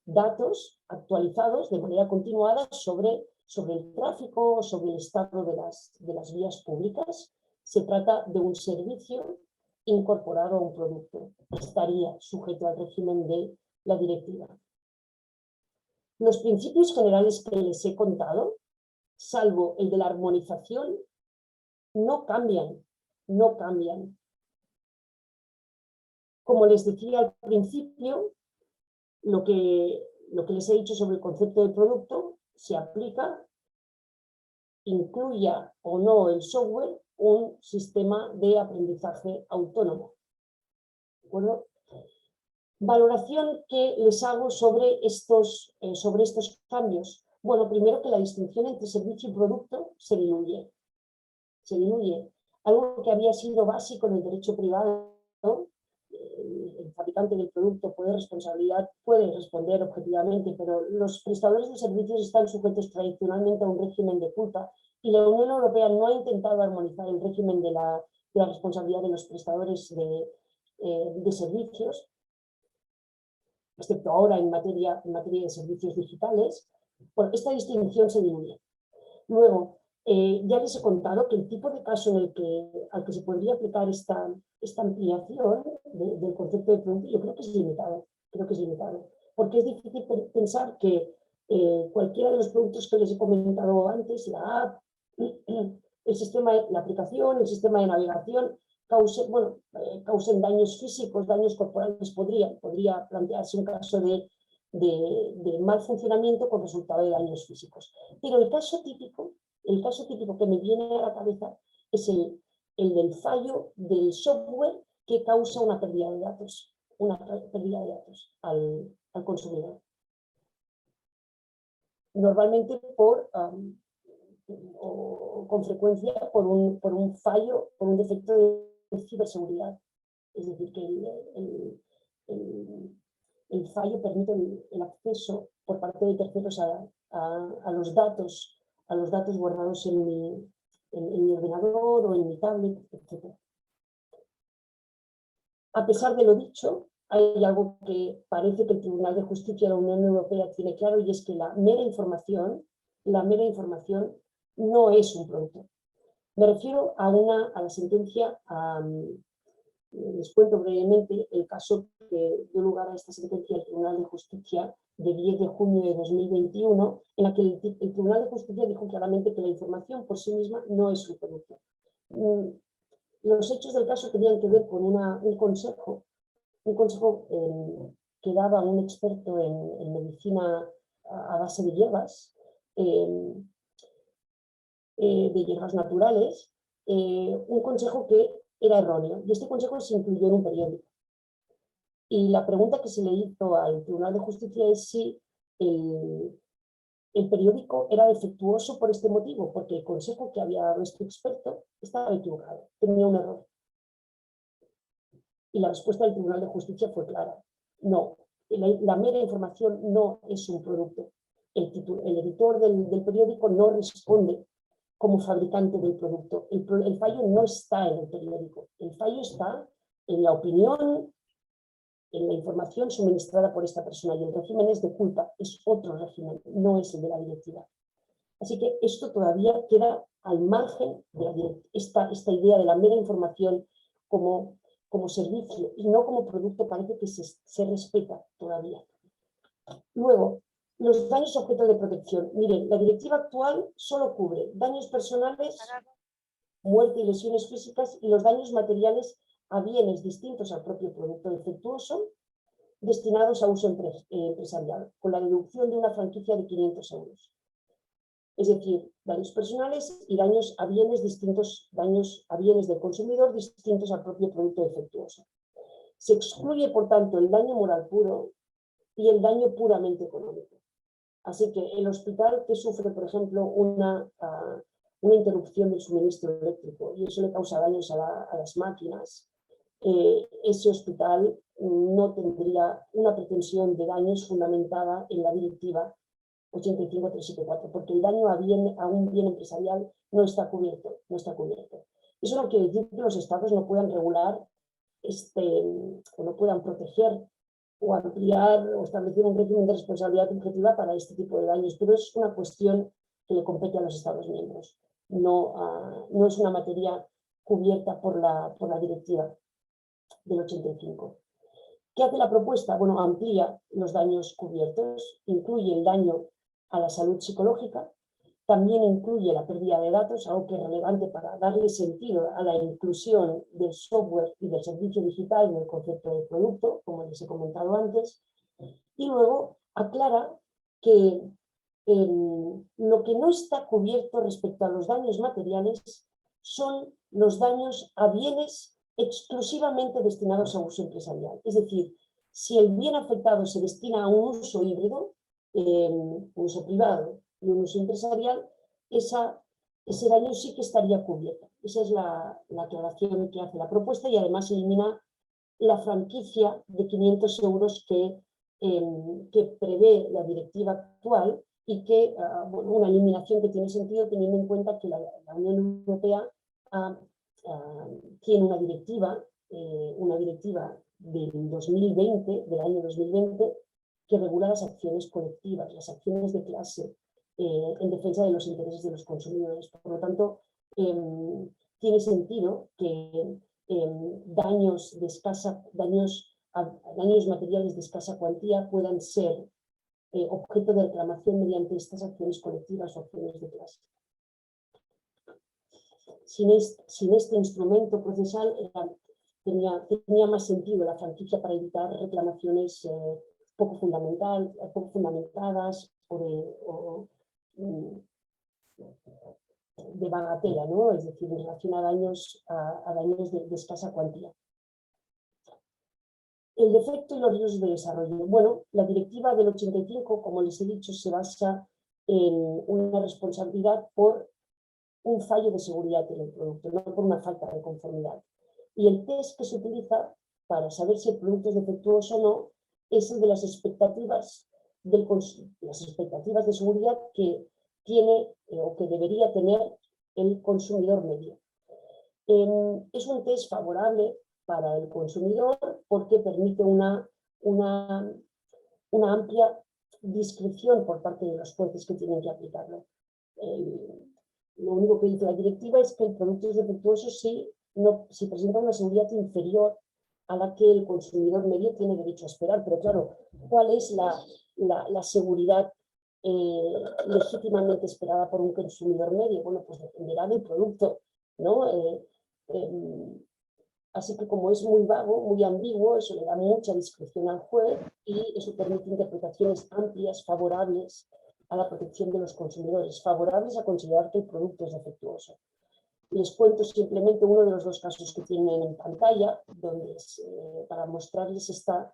Speaker 5: datos actualizados de manera continuada sobre el tráfico, sobre el estado de las vías públicas. Se trata de un servicio incorporado a un producto. Estaría sujeto al régimen de la directiva. Los principios generales que les he contado, salvo el de la armonización, no cambian. Como les decía al principio, lo que les he dicho sobre el concepto de producto se aplica, incluya o no el software, un sistema de aprendizaje autónomo. ¿De acuerdo? Valoración que les hago sobre estos cambios. Bueno, primero que la distinción entre servicio y producto se diluye. Algo que había sido básico en el derecho privado, ¿no? El fabricante del producto puede responder objetivamente, pero los prestadores de servicios están sujetos tradicionalmente a un régimen de culpa y la Unión Europea no ha intentado armonizar el régimen de la responsabilidad de los prestadores de servicios, excepto ahora en materia de servicios digitales. Bueno, esta distinción se diluye. Luego, ya les he contado que el tipo de caso al que se podría aplicar esta ampliación del concepto de producto, yo creo que es limitado. Porque es difícil pensar que cualquiera de los productos que les he comentado antes, la app, la aplicación, el sistema de navegación, causen daños físicos, daños corporales. Podría plantearse un caso de mal funcionamiento con resultado de daños físicos. Pero el caso típico que me viene a la cabeza es el del fallo del software que causa una pérdida de datos al consumidor. Normalmente con frecuencia por un fallo, por un defecto de ciberseguridad. Es decir, que el fallo permite el acceso por parte de terceros a los datos guardados en mi ordenador o en mi tablet, etc. A pesar de lo dicho, hay algo que parece que el Tribunal de Justicia de la Unión Europea tiene claro, y es que la mera información no es un producto. Me refiero a la sentencia, les cuento brevemente el caso que dio lugar a esta sentencia del Tribunal de Justicia de 10 de junio de 2021, en la que el Tribunal de Justicia dijo claramente que la información por sí misma no es un producto. Los hechos del caso tenían que ver con un consejo que daba un experto en medicina a base de hierbas naturales, un consejo que era erróneo y este consejo se incluyó en un periódico. Y la pregunta que se le hizo al Tribunal de Justicia es si el periódico era defectuoso por este motivo, porque el consejo que había dado este experto estaba equivocado, tenía un error. Y la respuesta del Tribunal de Justicia fue clara. No, la mera información no es un producto. El editor del periódico no responde como fabricante del producto. El fallo no está en el periódico. El fallo está en la opinión, en la información suministrada por esta persona. Y el régimen es de culpa, es otro régimen, no es el de la directiva. Así que esto todavía queda al margen de esta idea de la mera información como servicio y no como producto, parece que se respeta todavía. Luego, los daños objeto de protección. Miren, la directiva actual solo cubre daños personales, muerte y lesiones físicas y los daños materiales a bienes distintos al propio producto defectuoso destinados a uso empresarial, con la deducción de una franquicia de 500 euros. Es decir, daños personales y daños a bienes distintos, daños a bienes del consumidor distintos al propio producto defectuoso. Se excluye, por tanto, el daño moral puro y el daño puramente económico. Así que el hospital que sufre, por ejemplo, una interrupción del suministro eléctrico y eso le causa daños a las máquinas, ese hospital no tendría una pretensión de daños fundamentada en la directiva 85374, porque el daño a un bien empresarial no está cubierto. Eso no quiere decir que los estados no puedan regular o no puedan proteger o ampliar o establecer un régimen de responsabilidad objetiva para este tipo de daños, pero es una cuestión que le compete a los estados miembros. No es una materia cubierta por la directiva del 85. ¿Qué hace la propuesta? Bueno, amplía los daños cubiertos, incluye el daño a la salud psicológica, también incluye la pérdida de datos, algo que es relevante para darle sentido a la inclusión del software y del servicio digital en el concepto de producto, como les he comentado antes, y luego aclara que lo que no está cubierto respecto a los daños materiales son los daños a bienes exclusivamente destinados a uso empresarial. Es decir, si el bien afectado se destina a un uso híbrido, un uso privado y un uso empresarial, ese daño sí que estaría cubierto. Esa es la aclaración que hace la propuesta y además elimina la franquicia de 500 euros que prevé la directiva actual y que, bueno, una eliminación que tiene sentido teniendo en cuenta que la Unión Europea tiene una directiva del 2020, del año 2020, que regula las acciones colectivas, las acciones de clase en defensa de los intereses de los consumidores. Por lo tanto, tiene sentido que daños materiales de escasa cuantía puedan ser objeto de reclamación mediante estas acciones colectivas o acciones de clase. Sin este instrumento procesal tenía más sentido la franquicia para evitar reclamaciones poco fundamentadas o de bagatela, ¿no? Es decir, en relación a daños de escasa cuantía. El defecto y los riesgos de desarrollo. Bueno, la directiva del 85, como les he dicho, se basa en una responsabilidad por un fallo de seguridad en el producto, no por una falta de conformidad. Y el test que se utiliza para saber si el producto es defectuoso o no es el de las expectativas de seguridad que tiene o que debería tener el consumidor medio. Es un test favorable para el consumidor porque permite una amplia discreción por parte de los jueces que tienen que aplicarlo. Lo único que dice la directiva es que el producto es defectuoso si presenta una seguridad inferior a la que el consumidor medio tiene derecho a esperar. Pero claro, ¿cuál es la seguridad legítimamente esperada por un consumidor medio? Bueno, pues dependerá del producto, ¿no? Así que como es muy vago, muy ambiguo, eso le da mucha discreción al juez y eso permite interpretaciones amplias, favorables a la protección de los consumidores, favorables a considerar que el producto es defectuoso. Les cuento simplemente uno de los dos casos que tienen en pantalla, donde para mostrarles esta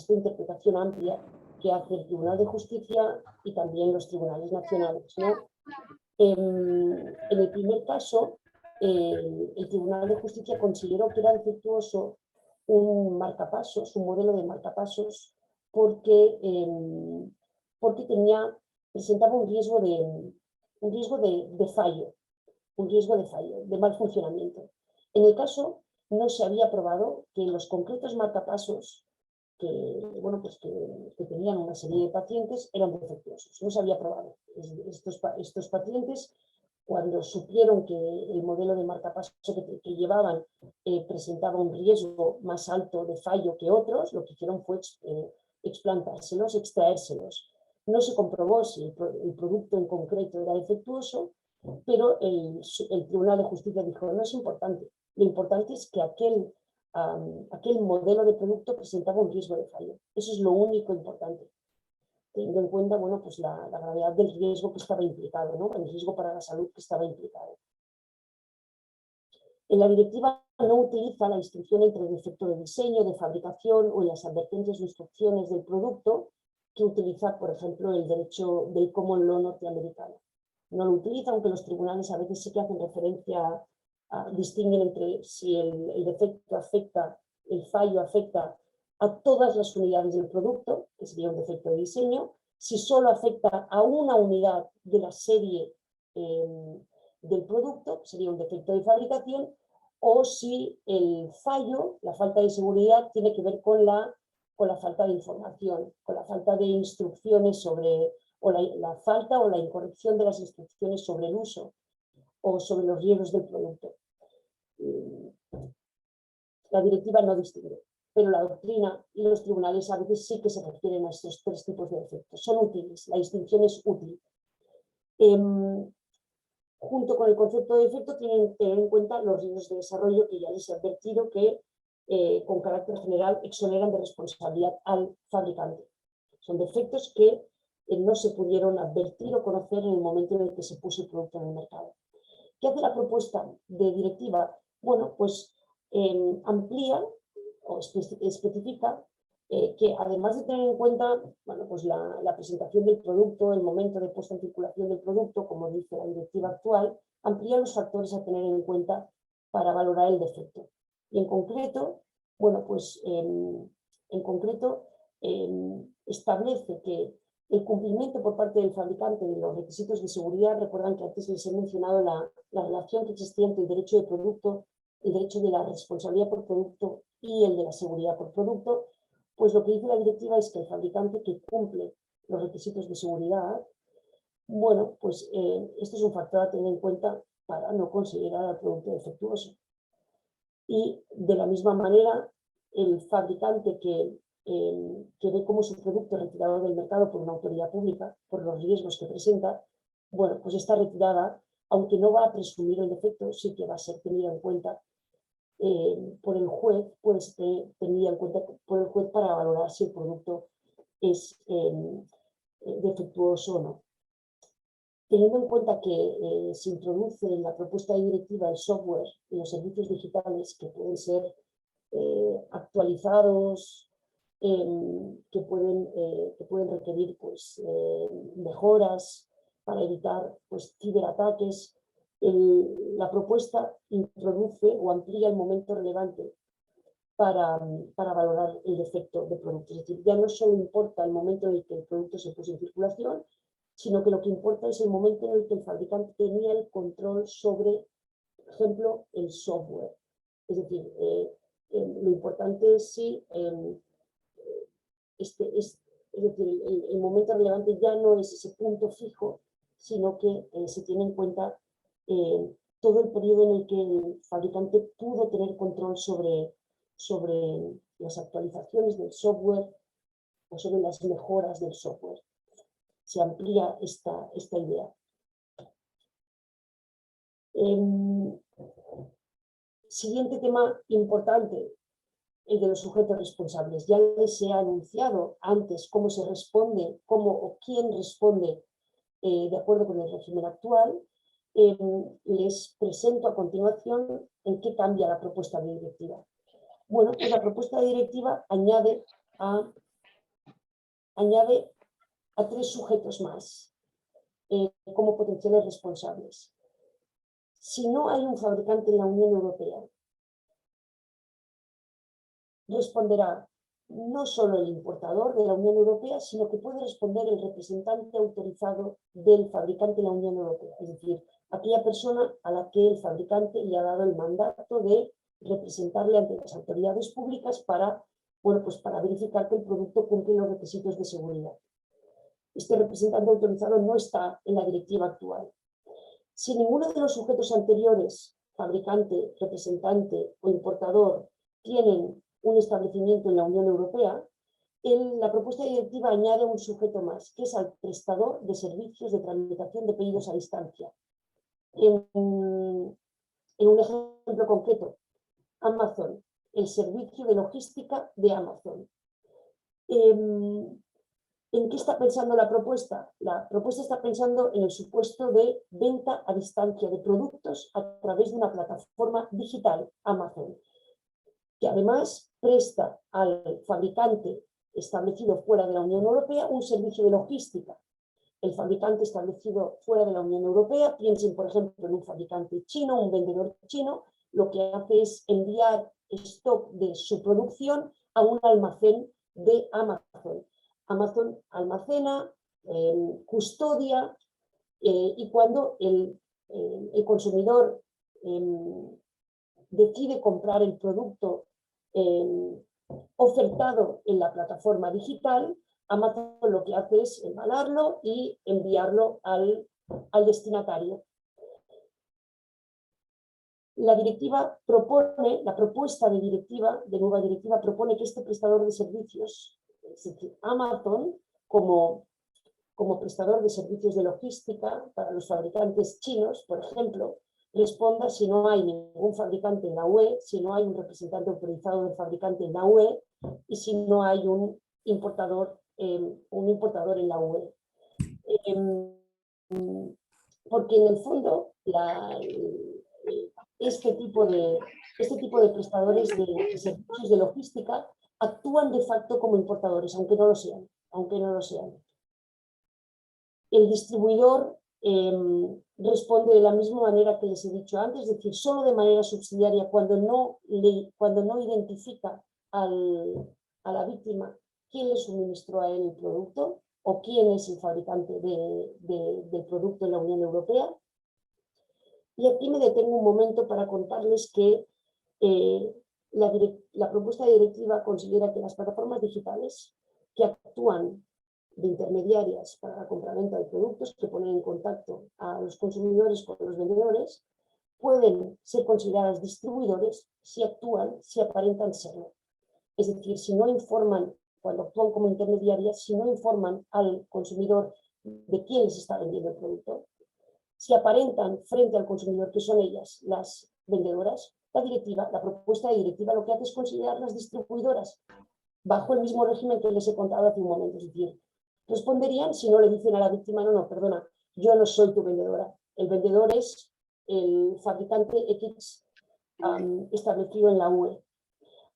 Speaker 5: interpretación amplia que hace el Tribunal de Justicia y también los tribunales nacionales, ¿no? En el primer caso, el Tribunal de Justicia consideró que era defectuoso un marcapasos, un modelo de marcapasos, porque presentaba un riesgo de fallo, de mal funcionamiento. En el caso, no se había probado que los concretos marcapasos que tenían una serie de pacientes eran defectuosos. No se había probado. Estos pacientes, cuando supieron que el modelo de marcapaso que llevaban presentaba un riesgo más alto de fallo que otros, lo que hicieron fue explantárselos, extraérselos. No se comprobó si el producto en concreto era defectuoso, pero el Tribunal de Justicia dijo, no es importante, lo importante es que aquel modelo de producto presentaba un riesgo de fallo. Eso es lo único importante, teniendo en cuenta la gravedad del riesgo que estaba implicado, ¿no? El riesgo para la salud que estaba implicado. En la directiva no utiliza la distinción entre el defecto de diseño, de fabricación o en las advertencias o instrucciones del producto que utiliza, por ejemplo, el derecho del common law norteamericano. No lo utiliza, aunque los tribunales a veces sí que hacen referencia distinguen entre si el defecto afecta, el fallo afecta a todas las unidades del producto, que sería un defecto de diseño, si solo afecta a una unidad de la serie del producto, sería un defecto de fabricación, o si el fallo, la falta de seguridad, tiene que ver con la falta de información, con la falta de instrucciones sobre, o la falta o la incorrección de las instrucciones sobre el uso o sobre los riesgos del producto. La directiva no distingue, pero la doctrina y los tribunales a veces sí que se refieren a estos tres tipos de defectos. Son útiles, la distinción es útil. Junto con el concepto de defecto tienen que tener en cuenta los riesgos de desarrollo que ya les he advertido que con carácter general exoneran de responsabilidad al fabricante. Son defectos que no se pudieron advertir o conocer en el momento en el que se puso el producto en el mercado. ¿Qué hace la propuesta de directiva? Bueno, pues amplía o especifica que además de tener en cuenta la presentación del producto, el momento de puesta en circulación del producto, como dice la directiva actual, amplía los factores a tener en cuenta para valorar el defecto. Y en concreto, establece que el cumplimiento por parte del fabricante de los requisitos de seguridad, recuerdan que antes les he mencionado la relación que existía entre el derecho de producto, el derecho de la responsabilidad por producto y el de la seguridad por producto, pues lo que dice la directiva es que el fabricante que cumple los requisitos de seguridad, esto es un factor a tener en cuenta para no considerar al producto defectuoso. Y de la misma manera, el fabricante que ve como su producto retirado del mercado por una autoridad pública, por los riesgos que presenta, pues esta retirada, aunque no va a presumir el defecto, sí que va a ser tenida en cuenta por el juez, puede ser tenida en cuenta por el juez para valorar si el producto es defectuoso o no. Teniendo en cuenta que se introduce en la propuesta de directiva el software y los servicios digitales que pueden ser actualizados, que pueden requerir mejoras para evitar ciberataques, la propuesta introduce o amplía el momento relevante para valorar el defecto del producto. Es decir, ya no solo importa el momento en el que el producto se puso en circulación, sino que lo que importa es el momento en el que el fabricante tenía el control sobre, por ejemplo, el software. Es decir, lo importante es si el momento relevante ya no es ese punto fijo, sino que se tiene en cuenta todo el periodo en el que el fabricante pudo tener control sobre las actualizaciones del software o sobre las mejoras del software. Se amplía esta idea. Siguiente tema importante, el de los sujetos responsables. Ya les he anunciado antes cómo se responde, cómo o quién responde de acuerdo con el régimen actual. les presento a continuación en qué cambia la propuesta de directiva. Bueno, pues la propuesta de directiva añade a 3 sujetos más como potenciales responsables. Si no hay un fabricante en la Unión Europea, responderá no solo el importador de la Unión Europea, sino que puede responder el representante autorizado del fabricante en la Unión Europea, es decir, aquella persona a la que el fabricante le ha dado el mandato de representarle ante las autoridades públicas para, bueno, pues para verificar que el producto cumple los requisitos de seguridad. Este representante autorizado no está en la directiva actual. Si ninguno de los sujetos anteriores, fabricante, representante o importador, tienen un establecimiento en la Unión Europea, la propuesta de directiva añade un sujeto más, que es al prestador de servicios de tramitación de pedidos a distancia. En un ejemplo concreto, Amazon, el servicio de logística de Amazon. ¿En qué está pensando la propuesta? La propuesta está pensando en el supuesto de venta a distancia de productos a través de una plataforma digital, Amazon, que además presta al fabricante establecido fuera de la Unión Europea un servicio de logística. El fabricante establecido fuera de la Unión Europea, piensen por ejemplo en un fabricante chino, un vendedor chino, lo que hace es enviar stock de su producción a un almacén de Amazon. Amazon almacena, custodia y cuando el consumidor decide comprar el producto ofertado en la plataforma digital, Amazon lo que hace es embalarlo y enviarlo al destinatario. La propuesta de nueva directiva propone que este prestador de servicios, es decir, Amazon, como prestador de servicios de logística para los fabricantes chinos, por ejemplo, responda si no hay ningún fabricante en la UE, si no hay un representante autorizado del fabricante en la UE y si no hay un importador en la UE. Porque en el fondo este tipo de prestadores de servicios de logística actúan de facto como importadores, aunque no lo sean. El distribuidor responde de la misma manera que les he dicho antes, es decir, solo de manera subsidiaria cuando no identifica a la víctima quién le suministró a él el producto o quién es el fabricante del producto en la Unión Europea. Y aquí me detengo un momento para contarles que la propuesta de directiva considera que las plataformas digitales que actúan de intermediarias para la compraventa de productos, que ponen en contacto a los consumidores con los vendedores, pueden ser consideradas distribuidores si aparentan serlo. Es decir, si no informan, cuando actúan como intermediarias, si no informan al consumidor de quién les está vendiendo el producto, si aparentan frente al consumidor que son ellas las vendedoras, la propuesta de directiva lo que hace es considerarlas distribuidoras bajo el mismo régimen que les he contado hace un momento. Es decir, responderían si no le dicen a la víctima, no, perdona, yo no soy tu vendedora. El vendedor es el fabricante X establecido en la UE.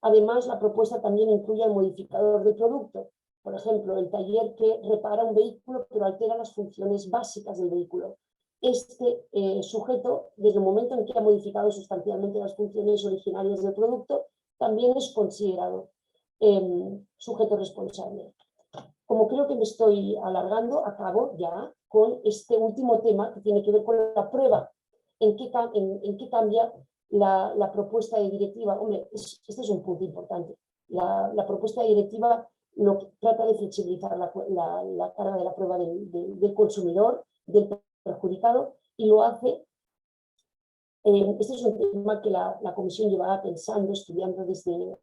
Speaker 5: Además, la propuesta también incluye el modificador de producto. Por ejemplo, el taller que repara un vehículo pero altera las funciones básicas del vehículo. Este sujeto, desde el momento en que ha modificado sustancialmente las funciones originarias del producto, también es considerado sujeto responsable. Como creo que me estoy alargando, acabo ya con este último tema que tiene que ver con la prueba. ¿En qué cambia la propuesta de directiva? Hombre, este es un punto importante. La propuesta de directiva trata de flexibilizar la carga de la prueba del consumidor, del perjudicado, y lo hace. Este es un tema que la Comisión llevaba pensando, estudiando desde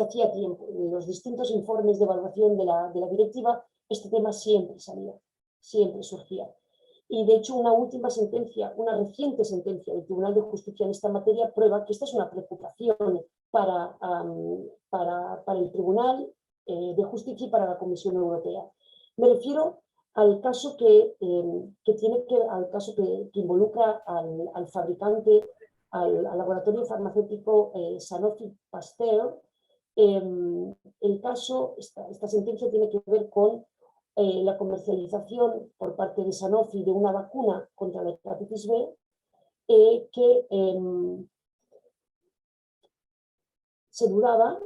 Speaker 5: hacía tiempo. En los distintos informes de evaluación de la directiva, este tema siempre salía, siempre surgía. Y de hecho una reciente sentencia del Tribunal de Justicia en esta materia prueba que esta es una preocupación para el Tribunal de Justicia y para la Comisión Europea. Me refiero al caso que involucra al fabricante, al laboratorio farmacéutico Sanofi Pasteur. Esta sentencia tiene que ver con la comercialización por parte de Sanofi de una vacuna contra la hepatitis B que se dudaba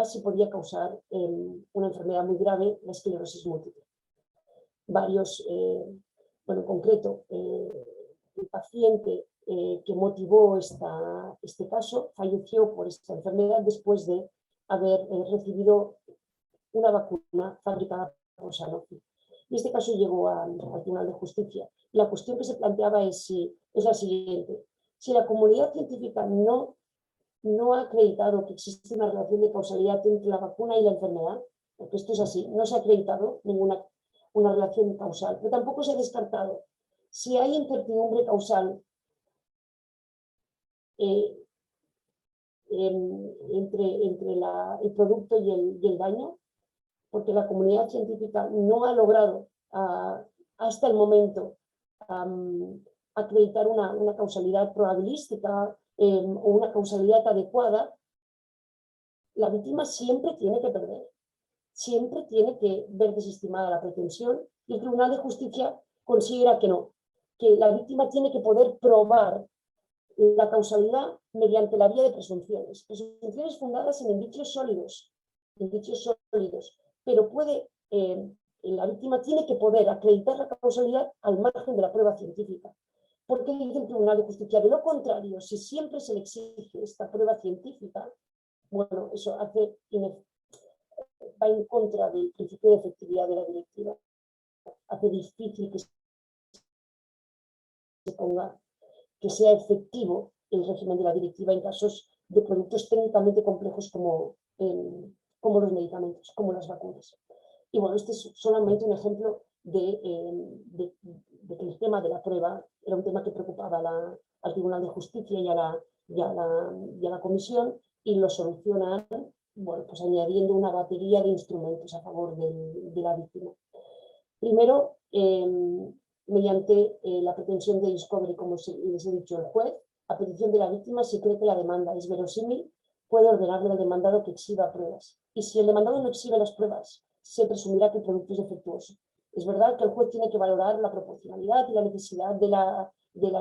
Speaker 5: si podía causar una enfermedad muy grave, la esclerosis múltiple. En concreto, el paciente que motivó este caso falleció por esta enfermedad después de haber recibido una vacuna fabricada por Sanofi. Y este caso llegó al Tribunal de Justicia. La cuestión que se planteaba es la siguiente: si la comunidad científica no ha acreditado que existe una relación de causalidad entre la vacuna y la enfermedad, porque esto es así, no se ha acreditado una relación causal, pero tampoco se ha descartado. Si hay incertidumbre causal entre el producto y el daño, porque la comunidad científica no ha logrado hasta el momento acreditar una causalidad probabilística o una causalidad adecuada, la víctima siempre tiene que perder, siempre tiene que ver desestimada la pretensión, y el Tribunal de Justicia considera que no, que la víctima tiene que poder probar la causalidad mediante la vía de presunciones fundadas en indicios sólidos, pero la víctima tiene que poder acreditar la causalidad al margen de la prueba científica. Porque dice el Tribunal de Justicia, de lo contrario, si siempre se le exige esta prueba científica, bueno, eso va en contra del principio de efectividad de la directiva. Hace difícil que sea efectivo el régimen de la directiva en casos de productos técnicamente complejos como los medicamentos, como las vacunas. Y bueno, este es solamente un ejemplo de que el tema de la prueba era un tema que preocupaba al Tribunal de Justicia y a la Comisión, y lo solucionan, bueno, pues añadiendo una batería de instrumentos a favor de la víctima. Primero, mediante la pretensión de discovery, como les he dicho, el juez, a petición de la víctima, si cree que la demanda es verosímil, puede ordenarle al demandado que exhiba pruebas. Y si el demandado no exhibe las pruebas, se presumirá que el producto es defectuoso. Es verdad que el juez tiene que valorar la proporcionalidad y la necesidad de la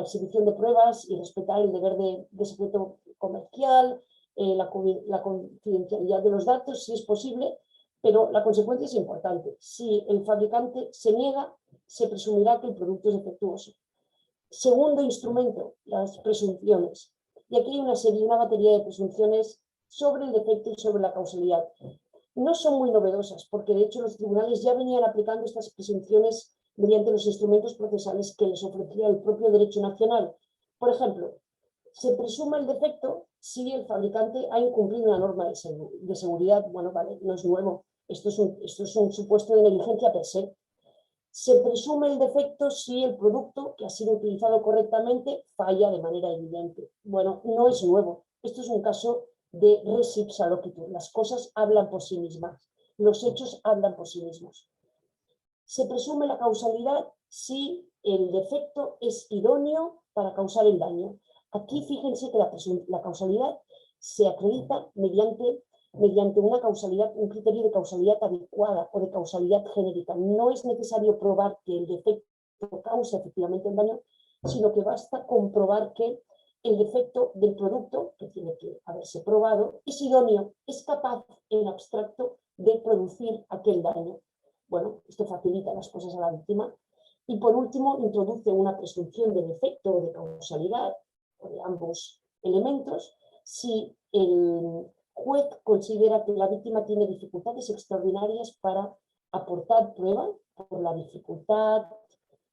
Speaker 5: exhibición de pruebas y respetar el deber de secreto comercial, la confidencialidad de los datos, si es posible, pero la consecuencia es importante. Si el fabricante se niega, se presumirá que el producto es defectuoso. Segundo instrumento, las presunciones. Y aquí hay una batería de presunciones sobre el defecto y sobre la causalidad. No son muy novedosas, porque de hecho los tribunales ya venían aplicando estas presunciones mediante los instrumentos procesales que les ofrecía el propio derecho nacional. Por ejemplo, se presume el defecto si el fabricante ha incumplido una norma de seguridad. Bueno, vale, no es nuevo. Esto es un supuesto de negligencia per se. Se presume el defecto si el producto que ha sido utilizado correctamente falla de manera evidente. Bueno, no es nuevo. Esto es un caso de res ipsa loquitur. Las cosas hablan por sí mismas. Los hechos hablan por sí mismos. Se presume la causalidad si el defecto es idóneo para causar el daño. Aquí fíjense que la causalidad se acredita mediante un criterio de causalidad adecuada o de causalidad genérica. No es necesario probar que el defecto causa efectivamente el daño, sino que basta comprobar que el defecto del producto, que tiene que haberse probado, es idóneo, es capaz en abstracto de producir aquel daño. Bueno, esto facilita las cosas a la víctima. Y por último, introduce una presunción de defecto o de causalidad, o de ambos elementos, si el juez considera que la víctima tiene dificultades extraordinarias para aportar prueba por la dificultad,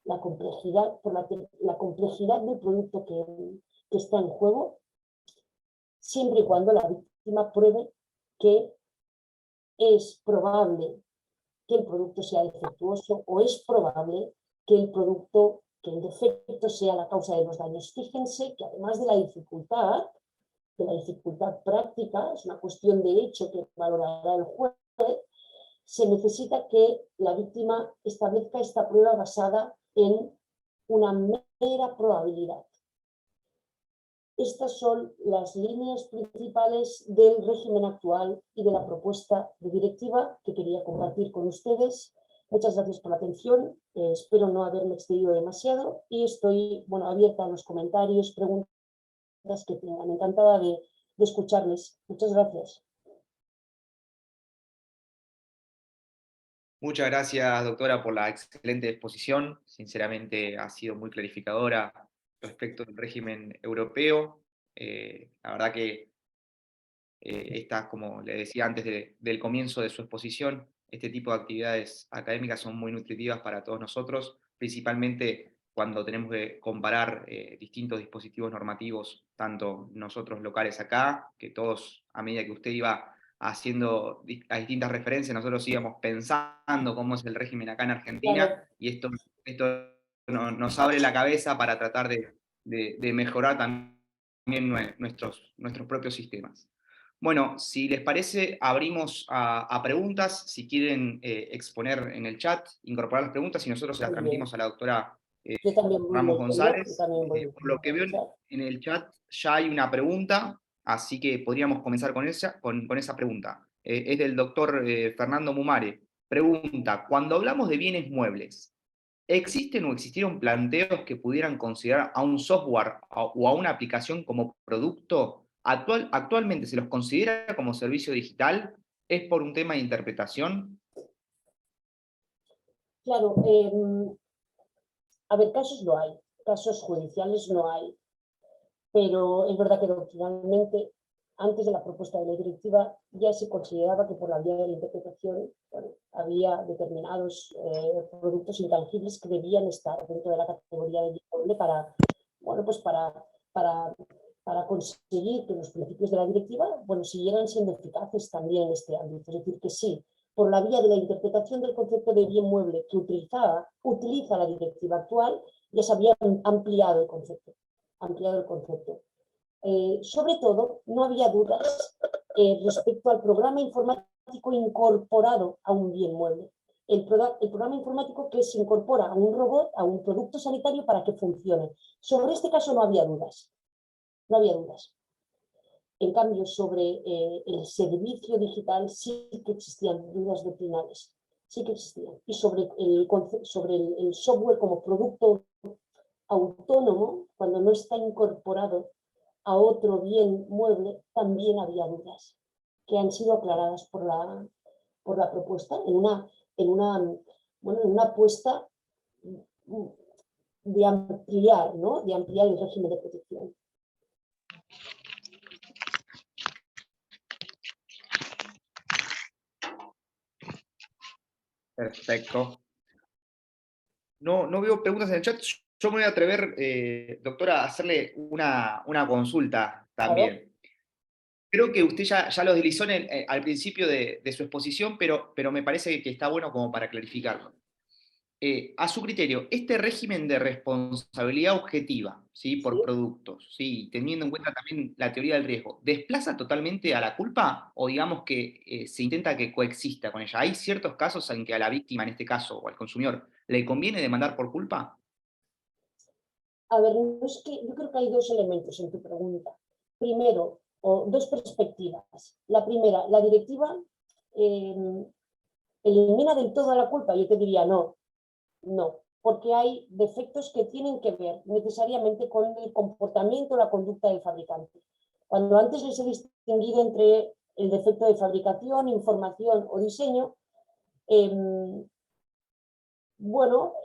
Speaker 5: la complejidad, por la complejidad del producto que está en juego, siempre y cuando la víctima pruebe que es probable que el producto sea defectuoso o es probable que el defecto sea la causa de los daños. Fíjense que además de la dificultad práctica, es una cuestión de hecho que valorará el juez, se necesita que la víctima establezca esta prueba basada en una mera probabilidad. Estas son las líneas principales del régimen actual y de la propuesta de directiva que quería compartir con ustedes. Muchas gracias por la atención, espero no haberme excedido demasiado y estoy abierta a los comentarios, preguntas que tengan. Encantada de escucharles. Muchas gracias.
Speaker 3: Muchas gracias, doctora, por la excelente exposición. Sinceramente ha sido muy clarificadora respecto del régimen europeo. La verdad que estas, como le decía antes del comienzo de su exposición, este tipo de actividades académicas son muy nutritivas para todos nosotros, principalmente cuando tenemos que comparar distintos dispositivos normativos, tanto nosotros locales acá, que todos, a medida que usted iba haciendo a distintas referencias, nosotros íbamos pensando cómo es el régimen acá en Argentina,
Speaker 5: Claro.
Speaker 3: y esto nos abre la cabeza para tratar de mejorar también nuestros propios sistemas. Bueno, si les parece, abrimos a preguntas, si quieren exponer en el chat, incorporar las preguntas y nosotros se las transmitimos a la doctora
Speaker 5: Yo también voy
Speaker 3: Ramos
Speaker 5: leyendo,
Speaker 3: González. Por lo que veo
Speaker 5: chat.
Speaker 3: en el chat ya hay una pregunta, así que podríamos comenzar con esa pregunta. Es del doctor Fernando Mumare. Pregunta, cuando hablamos de bienes muebles, ¿existen o existieron planteos que pudieran considerar a un software o a una aplicación como producto? ¿Actualmente se los considera como servicio digital? ¿Es por un tema de interpretación?
Speaker 5: Claro, a ver, casos no hay, casos judiciales no hay, pero es verdad que doctrinalmente, antes de la propuesta de la directiva, ya se consideraba que por la vía de la interpretación había determinados productos intangibles que debían estar dentro de la categoría de inmueble para conseguir que los principios de la directiva siguieran siendo eficaces también en este ámbito. Es decir, que sí, por la vía de la interpretación del concepto de bien mueble que utiliza la directiva actual, ya se había ampliado el concepto. Sobre todo, no había dudas respecto al programa informático incorporado a un bien mueble. El programa informático que se incorpora a un robot, a un producto sanitario para que funcione. Sobre este caso no había dudas. No había dudas. En cambio, sobre el servicio digital sí que existían dudas doctrinales. Sí que existían. Y sobre el software como producto autónomo, cuando no está incorporado a otro bien mueble, también había dudas que han sido aclaradas por la propuesta en una apuesta de ampliar el régimen de protección.
Speaker 3: Perfecto. No veo preguntas en el chat. Yo me voy a atrever, doctora, a hacerle una consulta también.
Speaker 5: Claro.
Speaker 3: Creo que usted ya lo deslizó al principio de su exposición, pero me parece que está bueno como para clarificarlo. A su criterio, este régimen de responsabilidad objetiva, ¿sí? Por productos, ¿sí? Teniendo en cuenta también la teoría del riesgo, ¿desplaza totalmente a la culpa o digamos que se intenta que coexista con ella? ¿Hay ciertos casos en que a la víctima, en este caso, o al consumidor, le conviene demandar por culpa?
Speaker 5: A ver, yo creo que hay dos elementos en tu pregunta. Primero, o dos perspectivas. La primera, la directiva elimina del todo la culpa. Yo te diría no, porque hay defectos que tienen que ver necesariamente con el comportamiento, la conducta del fabricante. Cuando antes les he distinguido entre el defecto de fabricación, información o diseño,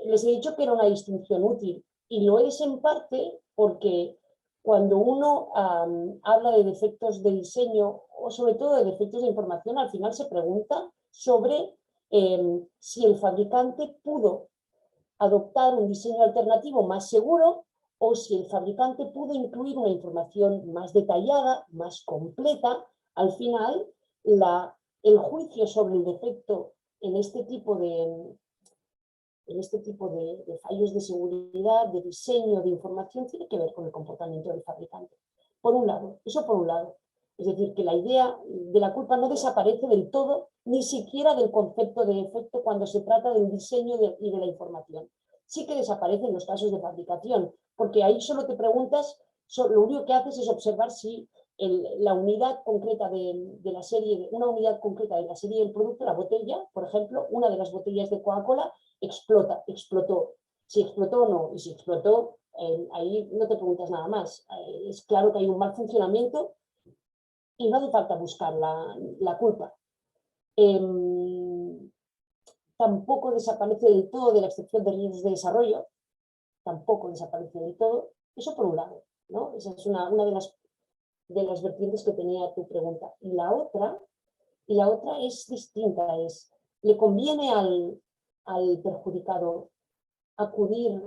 Speaker 5: les he dicho que era una distinción útil y lo es en parte porque cuando uno habla de defectos de diseño o sobre todo de defectos de información, al final se pregunta sobre si el fabricante pudo adoptar un diseño alternativo más seguro o si el fabricante pudo incluir una información más detallada, más completa. Al final, el juicio sobre el defecto en este tipo de fallos de seguridad, de diseño, de información, tiene que ver con el comportamiento del fabricante. Por un lado, eso por un lado. Es decir, que la idea de la culpa no desaparece del todo, ni siquiera del concepto de efecto cuando se trata del diseño y de la información. Sí que desaparece en los casos de fabricación, porque ahí solo te preguntas, lo único que haces es observar si la unidad concreta de la serie, una unidad concreta de la serie del producto, la botella, por ejemplo, una de las botellas de Coca-Cola explotó. Si explotó o no, y si explotó, ahí no te preguntas nada más. Es claro que hay un mal funcionamiento y no hace falta buscar la culpa. Tampoco desaparece del todo de la excepción de riesgos de desarrollo, tampoco desaparece del todo. Eso por un lado, ¿no? Esa es una de las vertientes que tenía tu pregunta. Y la otra es distinta, ¿le conviene al perjudicado acudir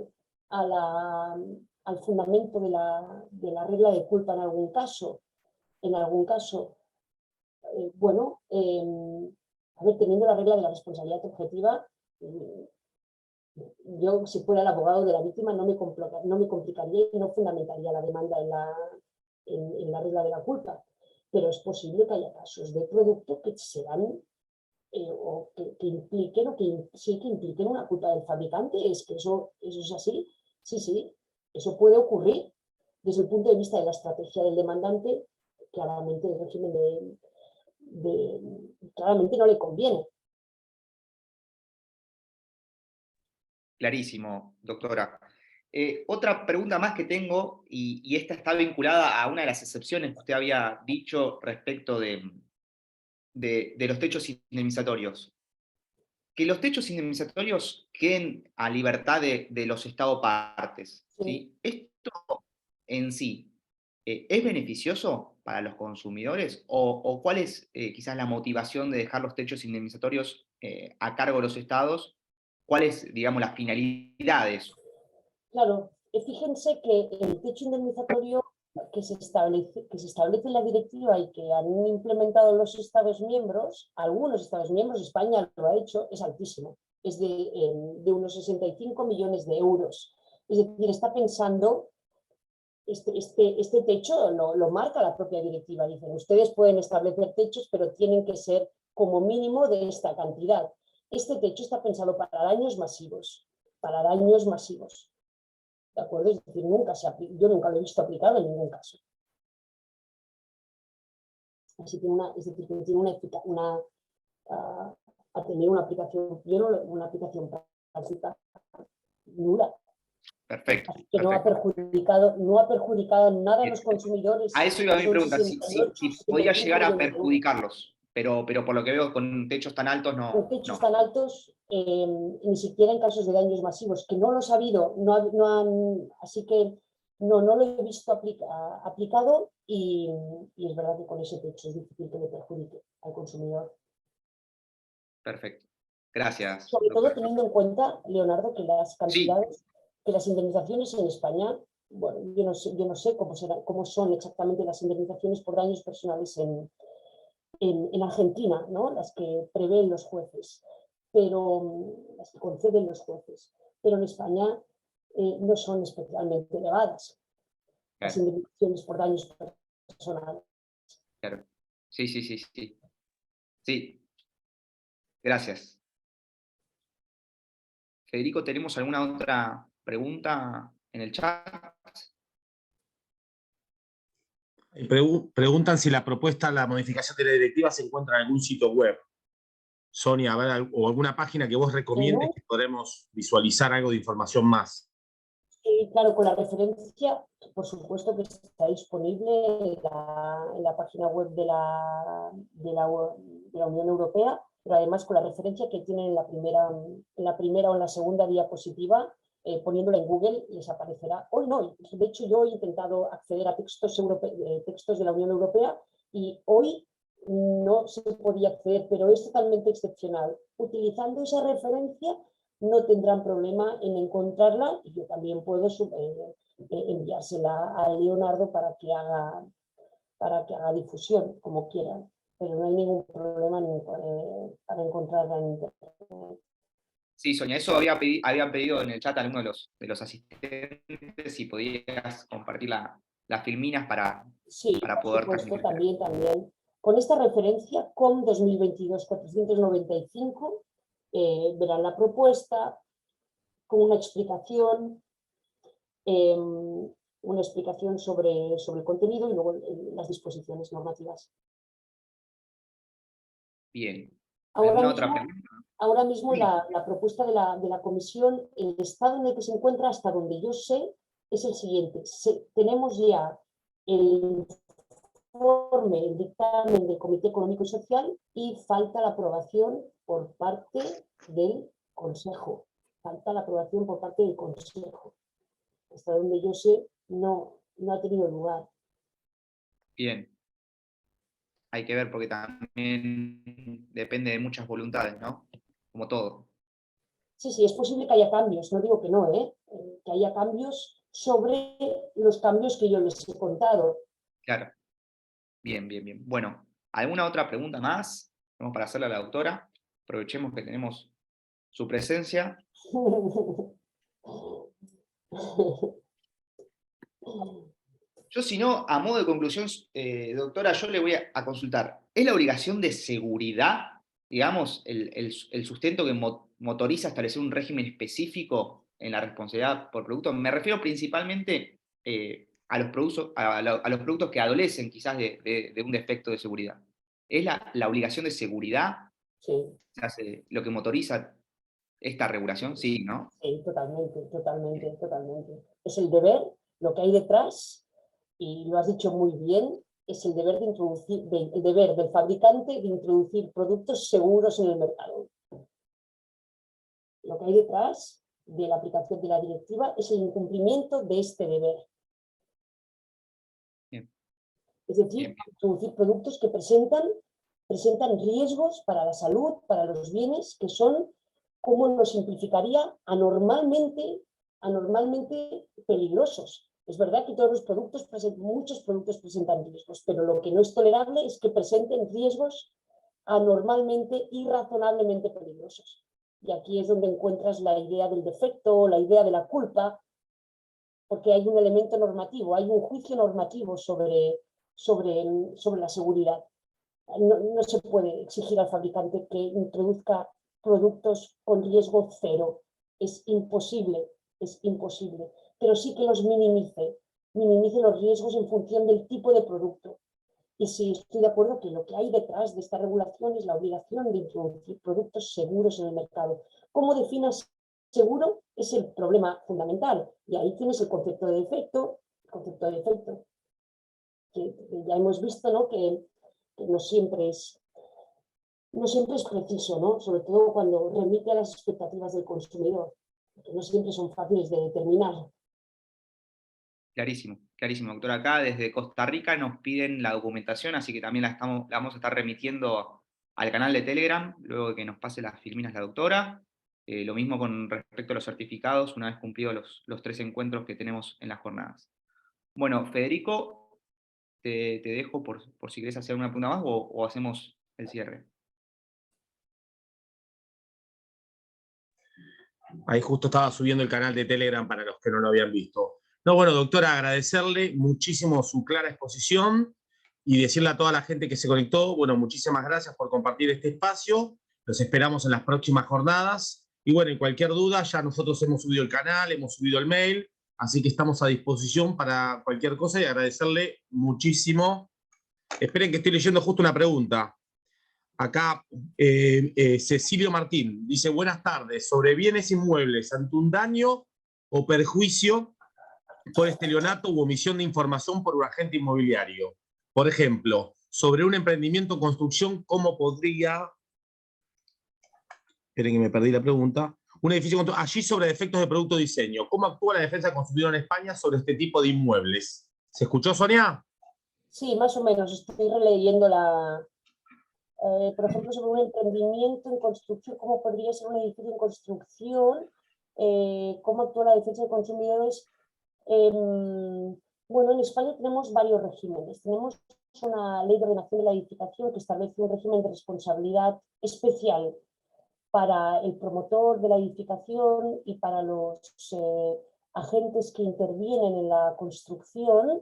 Speaker 5: al fundamento de la regla de culpa en algún caso? En algún caso, bueno, a ver, teniendo la regla de la responsabilidad objetiva, yo, si fuera el abogado de la víctima, no me complicaría y no fundamentaría la demanda en la regla de la culpa. Pero es posible que haya casos de producto que serán o que impliquen que impliquen una culpa del fabricante. Es que eso es así. Sí, eso puede ocurrir. Desde el punto de vista de la estrategia del demandante, claramente el régimen claramente no le conviene.
Speaker 3: Clarísimo, doctora. Otra pregunta más que tengo, y esta está vinculada a una de las excepciones que usted había dicho respecto de los techos indemnizatorios. Que los techos indemnizatorios queden a libertad de los Estados partes. ¿Sí? ¿Esto en sí es beneficioso para los consumidores? ¿O cuál es quizás la motivación de dejar los techos indemnizatorios a cargo de los Estados? ¿Cuál es, digamos, la finalidad de eso?
Speaker 5: Claro, fíjense que el techo indemnizatorio que se establece en la directiva y que han implementado los Estados miembros, algunos Estados miembros, España lo ha hecho, es altísimo, es de unos 65 millones de euros. Es decir, está pensando, este techo lo marca la propia directiva. Dicen, ustedes pueden establecer techos, pero tienen que ser como mínimo de esta cantidad. Este techo está pensado para daños masivos, ¿de acuerdo? Es decir, yo nunca lo he visto aplicado en ningún caso. Así que es decir, que tiene a tener una aplicación, una aplicación práctica nula.
Speaker 3: Perfecto.
Speaker 5: Que no ha perjudicado nada a los consumidores.
Speaker 3: A eso iba mi pregunta, si podía llegar a perjudicarlos, pero por lo que veo con techos tan altos no.
Speaker 5: Con techos tan altos, ni siquiera en casos de daños masivos, que no los ha habido, así que no lo he visto aplicado y es verdad que con ese techo es difícil que le perjudique al consumidor.
Speaker 3: Perfecto. Gracias.
Speaker 5: Sobre todo teniendo en cuenta, Leonardo, que las cantidades, que las indemnizaciones en España, bueno, yo no sé cómo son exactamente las indemnizaciones por daños personales en Argentina, ¿no? Las que prevén los jueces, pero las que conceden los jueces. Pero en España no son especialmente elevadas las indemnizaciones por daños personales.
Speaker 3: Claro. Sí. Gracias. Federico, ¿tenemos alguna otra pregunta en el chat?
Speaker 1: Preguntan si la modificación de la directiva se encuentra en algún sitio web. Sonia, a ver, o alguna página que vos recomiendes que podamos visualizar algo de información más.
Speaker 5: Claro, con la referencia, por supuesto que está disponible en la página web de la Unión Europea, pero además con la referencia que tienen en la primera o en la segunda diapositiva, poniéndola en Google les aparecerá. Hoy no, de hecho yo he intentado acceder a textos de la Unión Europea y hoy no se podía acceder, pero es totalmente excepcional. Utilizando esa referencia no tendrán problema en encontrarla y yo también puedo enviársela a Leonardo para que haga difusión, como quieran, pero no hay ningún problema para encontrarla en internet.
Speaker 3: Sí, Sonia, eso habían pedido en el chat algunos de los asistentes, si podías compartir las filminas
Speaker 5: Sí,
Speaker 3: para
Speaker 5: por
Speaker 3: poder
Speaker 5: supuesto,
Speaker 3: transmitir.
Speaker 5: también. Con esta referencia, COM 2022-495, verán la propuesta con una explicación sobre el contenido y luego las disposiciones normativas.
Speaker 3: Bien.
Speaker 5: Ahora
Speaker 3: otra
Speaker 5: mismo,
Speaker 3: pregunta? Sí.
Speaker 5: la propuesta de la comisión, el estado en el que se encuentra, hasta donde yo sé, es el siguiente. Tenemos ya el informe, el dictamen del Comité Económico y Social y falta la aprobación por parte del Consejo. Falta la aprobación por parte del Consejo. Hasta donde yo sé, no ha tenido lugar.
Speaker 3: Bien. Hay que ver porque también depende de muchas voluntades, ¿no? Como todo.
Speaker 5: Sí, es posible que haya cambios, no digo que no, que haya cambios sobre los cambios que yo les he contado.
Speaker 3: Claro. Bien. Bueno, ¿alguna otra pregunta más? Vamos para hacerle a la doctora. Aprovechemos que tenemos su presencia. Yo, si no, a modo de conclusión, doctora, yo le voy a consultar. ¿Es la obligación de seguridad, digamos, el sustento que motoriza establecer un régimen específico en la responsabilidad por producto? Me refiero principalmente a los productos que adolecen quizás de un defecto de seguridad. ¿Es la obligación de seguridad
Speaker 5: Sí.
Speaker 3: lo que motoriza esta regulación? Sí, ¿no?
Speaker 5: Sí, totalmente. Es el deber, lo que hay detrás, y lo has dicho muy bien, es el deber el deber del fabricante de introducir productos seguros en el mercado. Lo que hay detrás de la aplicación de la directiva es el incumplimiento de este deber.
Speaker 3: Bien.
Speaker 5: Es decir, introducir productos que presentan riesgos para la salud, para los bienes, que son, como nos simplificaría, anormalmente peligrosos. Es verdad que todos los productos, muchos productos presentan riesgos, pero lo que no es tolerable es que presenten riesgos anormalmente, irrazonablemente peligrosos. Y aquí es donde encuentras la idea del defecto, la idea de la culpa, porque hay un elemento normativo, hay un juicio normativo sobre la seguridad. No se puede exigir al fabricante que introduzca productos con riesgo cero. Es imposible. Pero sí que los minimice los riesgos en función del tipo de producto. Y sí, estoy de acuerdo que lo que hay detrás de esta regulación es la obligación de introducir productos seguros en el mercado. ¿Cómo definas seguro? Es el problema fundamental. Y ahí tienes el concepto de defecto, que ya hemos visto, ¿no? que no siempre es preciso, ¿no? Sobre todo cuando remite a las expectativas del consumidor, que no siempre son fáciles de determinar.
Speaker 3: Clarísimo, doctora. Acá desde Costa Rica nos piden la documentación, así que también la vamos a estar remitiendo al canal de Telegram, luego de que nos pase las filminas la doctora. Lo mismo con respecto a los certificados, una vez cumplidos los 3 encuentros que tenemos en las jornadas. Bueno, Federico, te dejo por si querés hacer una pregunta más o hacemos el cierre.
Speaker 1: Ahí justo estaba subiendo el canal de Telegram para los que no lo habían visto. No, bueno, doctora, agradecerle muchísimo su clara exposición y decirle a toda la gente que se conectó, bueno, muchísimas gracias por compartir este espacio. Los esperamos en las próximas jornadas. Y bueno, en cualquier duda, ya nosotros hemos subido el canal, hemos subido el mail, así que estamos a disposición para cualquier cosa y agradecerle muchísimo. Esperen que estoy leyendo justo una pregunta. Acá Cecilio Martín dice: buenas tardes, sobre bienes inmuebles, ante un daño o perjuicio por estelionato u omisión de información por un agente inmobiliario. Por ejemplo, sobre un emprendimiento o construcción, ¿cómo podría... Esperen que me perdí la pregunta. Un edificio allí sobre defectos de producto de diseño. ¿Cómo actúa la defensa del consumidor en España sobre este tipo de inmuebles? ¿Se escuchó, Sonia?
Speaker 5: Sí, más o menos. Estoy releyendo por ejemplo, sobre un emprendimiento en construcción, ¿cómo podría ser un edificio en construcción? ¿Cómo actúa la defensa de consumidores? Bueno, en España tenemos varios regímenes. Tenemos una ley de ordenación de la edificación que establece un régimen de responsabilidad especial para el promotor de la edificación y para los agentes que intervienen en la construcción.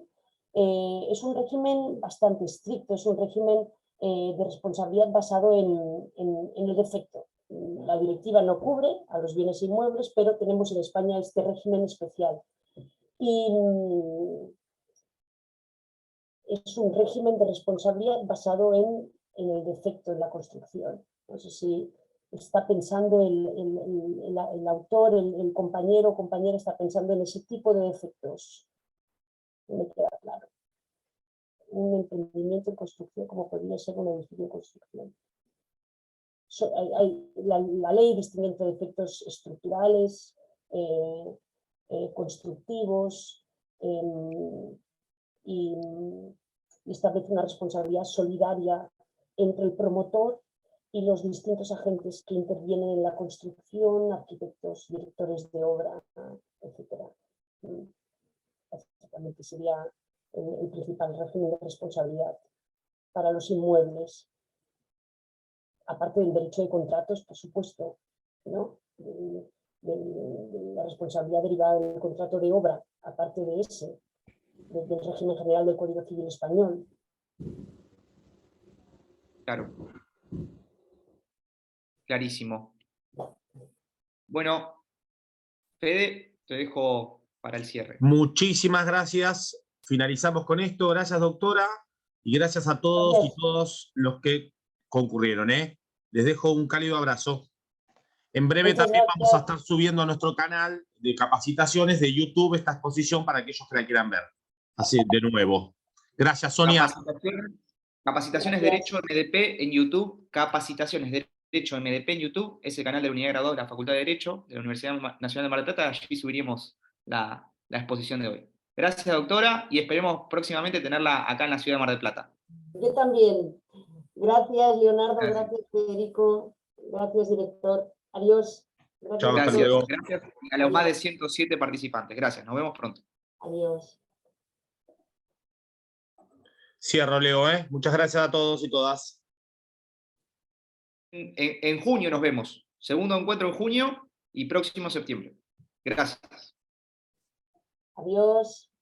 Speaker 5: Es un régimen bastante estricto, es un régimen de responsabilidad basado en el defecto. La directiva no cubre a los bienes inmuebles, pero tenemos en España este régimen especial. Y es un régimen de responsabilidad basado en el defecto en la construcción. No sé si está pensando el autor, el compañero o compañera está pensando en ese tipo de defectos. No me queda claro. Un emprendimiento en construcción como podría ser un edificio en construcción. La ley distingue entre defectos estructurales, constructivos, y establece una responsabilidad solidaria entre el promotor y los distintos agentes que intervienen en la construcción, arquitectos, directores de obra, etc. Básicamente sería el principal régimen de responsabilidad para los inmuebles, aparte del derecho de contratos, por supuesto, ¿no? De la responsabilidad derivada del contrato de obra, aparte de ese, del régimen general del Código Civil Español.
Speaker 3: Claro. Clarísimo. Bueno, Fede, te dejo para el cierre.
Speaker 1: Muchísimas gracias. Finalizamos con esto. Gracias, doctora. Y gracias a todos y todas los que concurrieron. Les dejo un cálido abrazo. En breve
Speaker 5: Muchas
Speaker 1: también
Speaker 5: gracias.
Speaker 1: vamos a estar subiendo a nuestro canal de capacitaciones de YouTube esta exposición para aquellos que la quieran ver. Así, de nuevo. Gracias, Sonia.
Speaker 3: Capacitaciones
Speaker 5: Gracias.
Speaker 3: Derecho MDP en YouTube. Capacitaciones Derecho MDP en YouTube. Es el canal de la Unidad de Graduados de la Facultad de Derecho de la Universidad Nacional de Mar del Plata. Allí subiremos la exposición de hoy. Gracias, doctora, y esperemos próximamente tenerla acá en la ciudad de Mar del Plata.
Speaker 5: Yo también. Gracias, Leonardo.
Speaker 3: Gracias.
Speaker 5: Gracias, Federico. Gracias, director. Adiós. Gracias
Speaker 1: Chao,
Speaker 5: a
Speaker 1: hasta
Speaker 3: Gracias,
Speaker 1: luego.
Speaker 5: todos.
Speaker 3: gracias a los más de 107 participantes. Gracias, nos vemos pronto.
Speaker 5: Adiós.
Speaker 1: Cierro, Leo. Muchas gracias a todos y todas.
Speaker 3: En junio nos vemos. Segundo encuentro en junio y próximo septiembre. Gracias.
Speaker 5: Adiós.